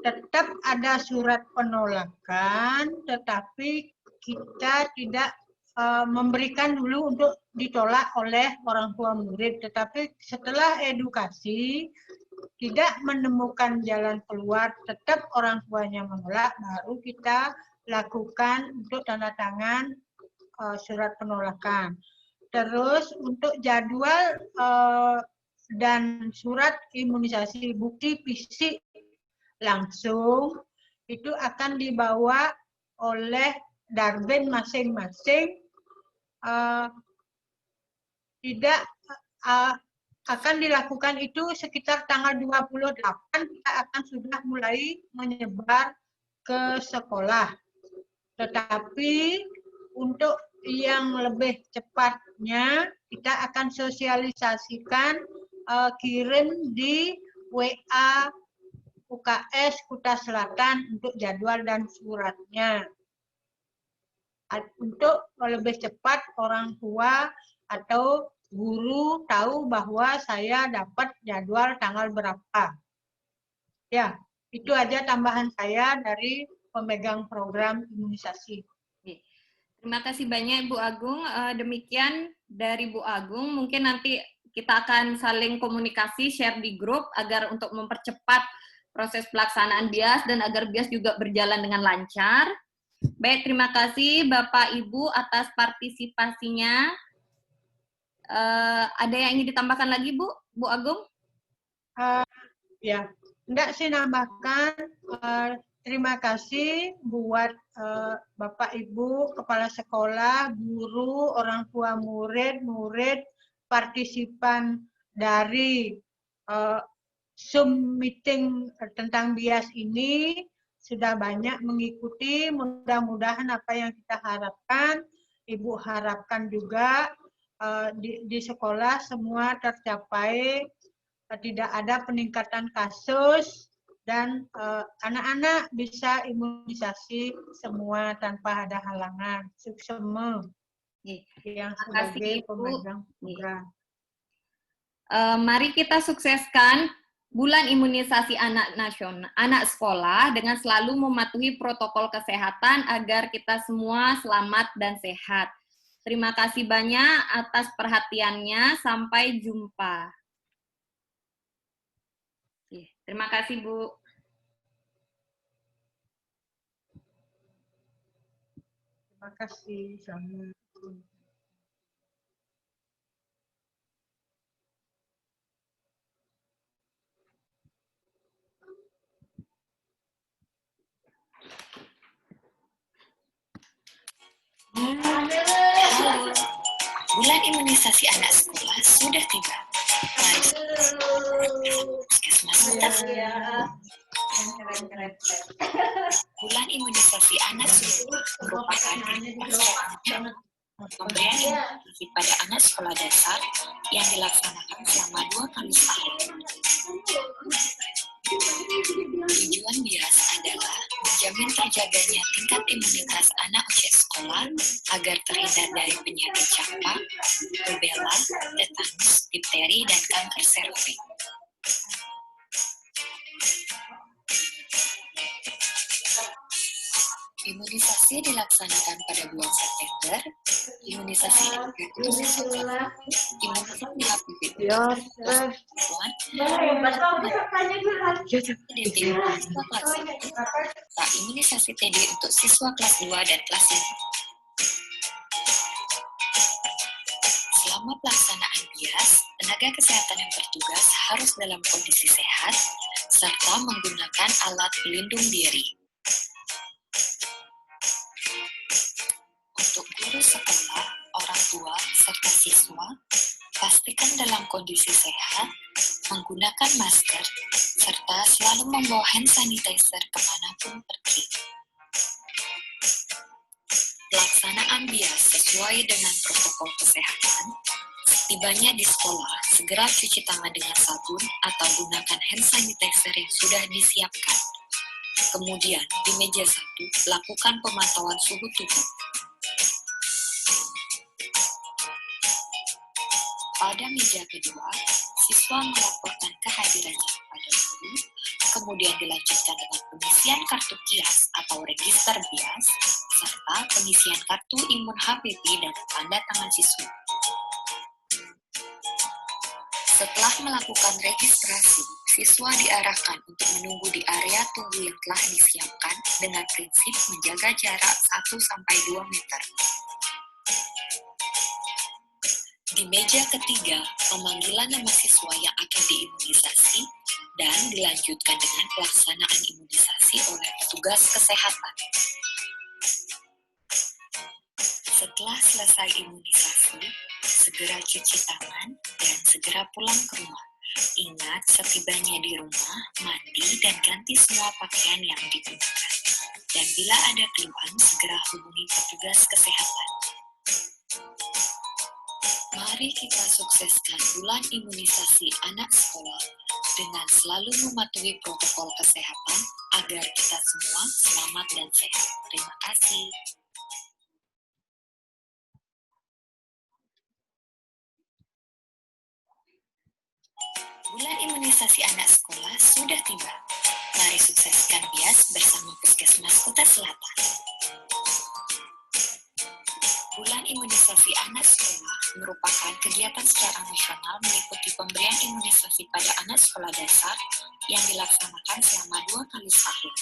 Speaker 1: tetap ada surat penolakan, tetapi kita tidak memberikan dulu untuk ditolak oleh orang tua murid. Tetapi setelah edukasi, tidak menemukan jalan keluar, tetap orang tuanya menolak, baru kita lakukan untuk tanda tangan surat penolakan. Terus untuk jadwal dan surat imunisasi bukti fisik langsung itu akan dibawa oleh Darben masing-masing, tidak akan dilakukan itu sekitar tanggal 28 kita akan sudah mulai menyebar ke sekolah. Tetapi untuk yang lebih cepatnya kita akan sosialisasikan kirim di WA UKS Kuta Selatan untuk jadwal dan suratnya. Untuk lebih cepat orang tua atau guru tahu bahwa saya dapat jadwal tanggal berapa. Ya, itu aja tambahan saya dari pemegang program imunisasi.
Speaker 2: Terima kasih banyak Ibu Agung. Demikian dari Bu Agung. Mungkin nanti kita akan saling komunikasi, share di grup agar untuk mempercepat proses pelaksanaan BIAS dan agar BIAS juga berjalan dengan lancar. Baik, terima kasih Bapak Ibu atas partisipasinya. Ada yang ingin ditambahkan lagi Bu Agung?
Speaker 1: Ya, enggak sih nambahkan. Terima kasih buat Bapak Ibu, Kepala Sekolah, guru, orang tua murid, partisipan dari Zoom meeting tentang BIAS ini sudah banyak mengikuti. Mudah-mudahan apa yang kita harapkan, Ibu harapkan juga di sekolah semua tercapai, tidak ada peningkatan kasus, dan anak-anak bisa imunisasi semua tanpa ada halangan. Sukses yang sebagai pemegang program.
Speaker 2: Mari kita sukseskan Bulan Imunisasi Anak Nasional, anak sekolah dengan selalu mematuhi protokol kesehatan agar kita semua selamat dan sehat. Terima kasih banyak atas perhatiannya. Sampai jumpa. Terima kasih, Bu.
Speaker 1: Terima kasih.
Speaker 10: Halo, bulan imunisasi anak sekolah sudah tiba. Bulan imunisasi anak sekolah merupakan pemberian imunisasi pada anak sekolah dasar yang dilaksanakan selama 2 kali setahun. Tujuan BIAS adalah menjamin terjaganya tingkat imunitas anak usia sekolah agar terhindar dari penyakit campak, rubella, tetanus, difteri, dan kanker serviks. Imunisasi dilaksanakan pada bulan September. Imunisasi untuk siswa, imunisasi imunisasi TB untuk siswa kelas 2 dan kelas 5. Selama pelaksanaan BIAS, tenaga kesehatan yang bertugas harus dalam kondisi sehat serta menggunakan alat pelindung diri. Untuk guru sekolah, orang tua, serta siswa, pastikan dalam kondisi sehat, menggunakan masker, serta selalu membawa hand sanitizer kemanapun pergi. Pelaksanaan BIAS sesuai dengan protokol kesehatan. Setibanya di sekolah, segera cuci tangan dengan sabun atau gunakan hand sanitizer yang sudah disiapkan. Kemudian, di meja 1, lakukan pemantauan suhu tubuh. Pada meja kedua, siswa melaporkan kehadirannya kepada guru, kemudian dilanjutkan dengan pengisian kartu KIAS atau register BIAS, serta pengisian kartu imun HPP dan tanda tangan siswa. Setelah melakukan registrasi, siswa diarahkan untuk menunggu di area tunggu yang telah disiapkan dengan prinsip menjaga jarak 1-2 meter. Di meja ketiga, pemanggilan nama siswa yang akan diimunisasi dan dilanjutkan dengan pelaksanaan imunisasi oleh petugas kesehatan. Setelah selesai imunisasi, segera cuci tangan dan segera pulang ke rumah. Ingat, setibanya di rumah, mandi dan ganti semua pakaian yang digunakan. Dan bila ada keluhan, segera hubungi petugas kesehatan. Mari kita sukseskan bulan imunisasi anak sekolah dengan selalu mematuhi protokol kesehatan agar kita semua selamat dan sehat. Terima kasih. Bulan imunisasi anak sekolah sudah tiba. Mari sukseskan BIAS bersama Puskesmas Kota Selatan. Bulan imunisasi anak sekolah merupakan kegiatan secara nasional meliputi pemberian imunisasi pada anak sekolah dasar yang dilaksanakan selama 2 kali setahun.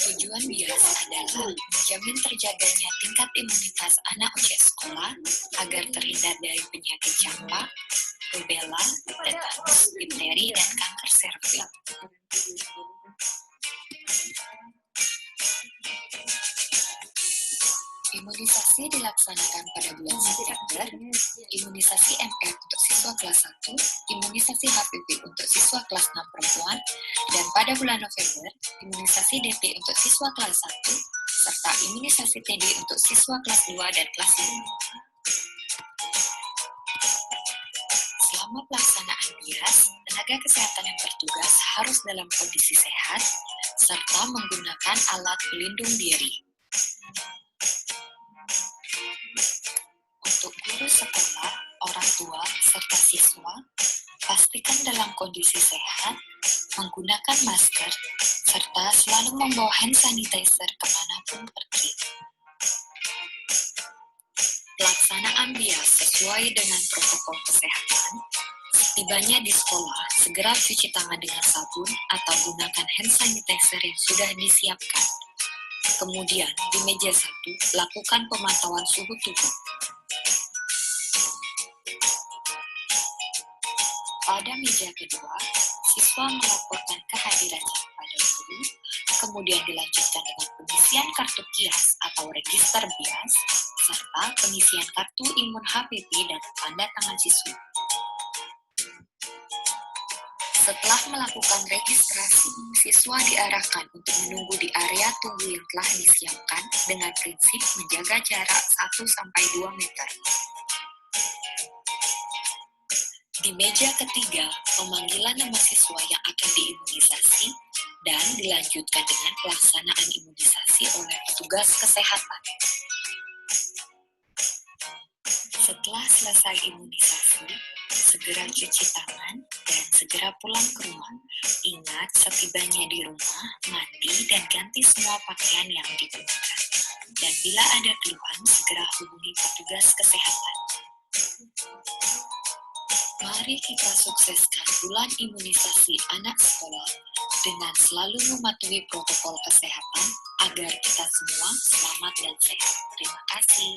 Speaker 10: Tujuan BIAS adalah menjamin terjaganya tingkat imunitas anak usia sekolah agar terhindar dari penyakit campak, rubella, tetanus, difteri, dan kanker serviks. Imunisasi dilaksanakan pada bulan September, imunisasi MR untuk siswa kelas 1, imunisasi HPV untuk siswa kelas 6 perempuan, dan pada bulan November, imunisasi DT untuk siswa kelas 1, serta imunisasi TD untuk siswa kelas 2 dan kelas 5. Selama pelaksanaan BIAS, tenaga kesehatan yang bertugas harus dalam kondisi sehat, serta menggunakan alat pelindung diri. Untuk guru sekolah, orang tua, serta siswa, pastikan dalam kondisi sehat, menggunakan masker, serta selalu membawa hand sanitizer kemanapun pergi. Pelaksanaan BIAS sesuai dengan protokol kesehatan. Setibanya di sekolah, segera cuci tangan dengan sabun atau gunakan hand sanitizer yang sudah disiapkan. Kemudian, di meja 1, lakukan pemantauan suhu tubuh. Pada meja kedua, siswa melaporkan kehadirannya kepada guru, kemudian dilanjutkan dengan pengisian kartu KIAS atau register BIAS, serta pengisian kartu imun HPP dan tanda tangan siswa. Setelah melakukan registrasi, siswa diarahkan untuk menunggu di area tunggu yang telah disiapkan dengan prinsip menjaga jarak 1-2 meter. Di meja ketiga, pemanggilan nama siswa yang akan diimunisasi dan dilanjutkan dengan pelaksanaan imunisasi oleh petugas kesehatan. Setelah selesai imunisasi, segera cuci tangan dan segera pulang ke rumah. Ingat, setibanya di rumah, mandi dan ganti semua pakaian yang digunakan. Dan bila ada keluhan, segera hubungi petugas kesehatan. Mari kita sukseskan bulan imunisasi anak sekolah dengan selalu mematuhi protokol kesehatan agar kita semua selamat dan sehat. Terima kasih.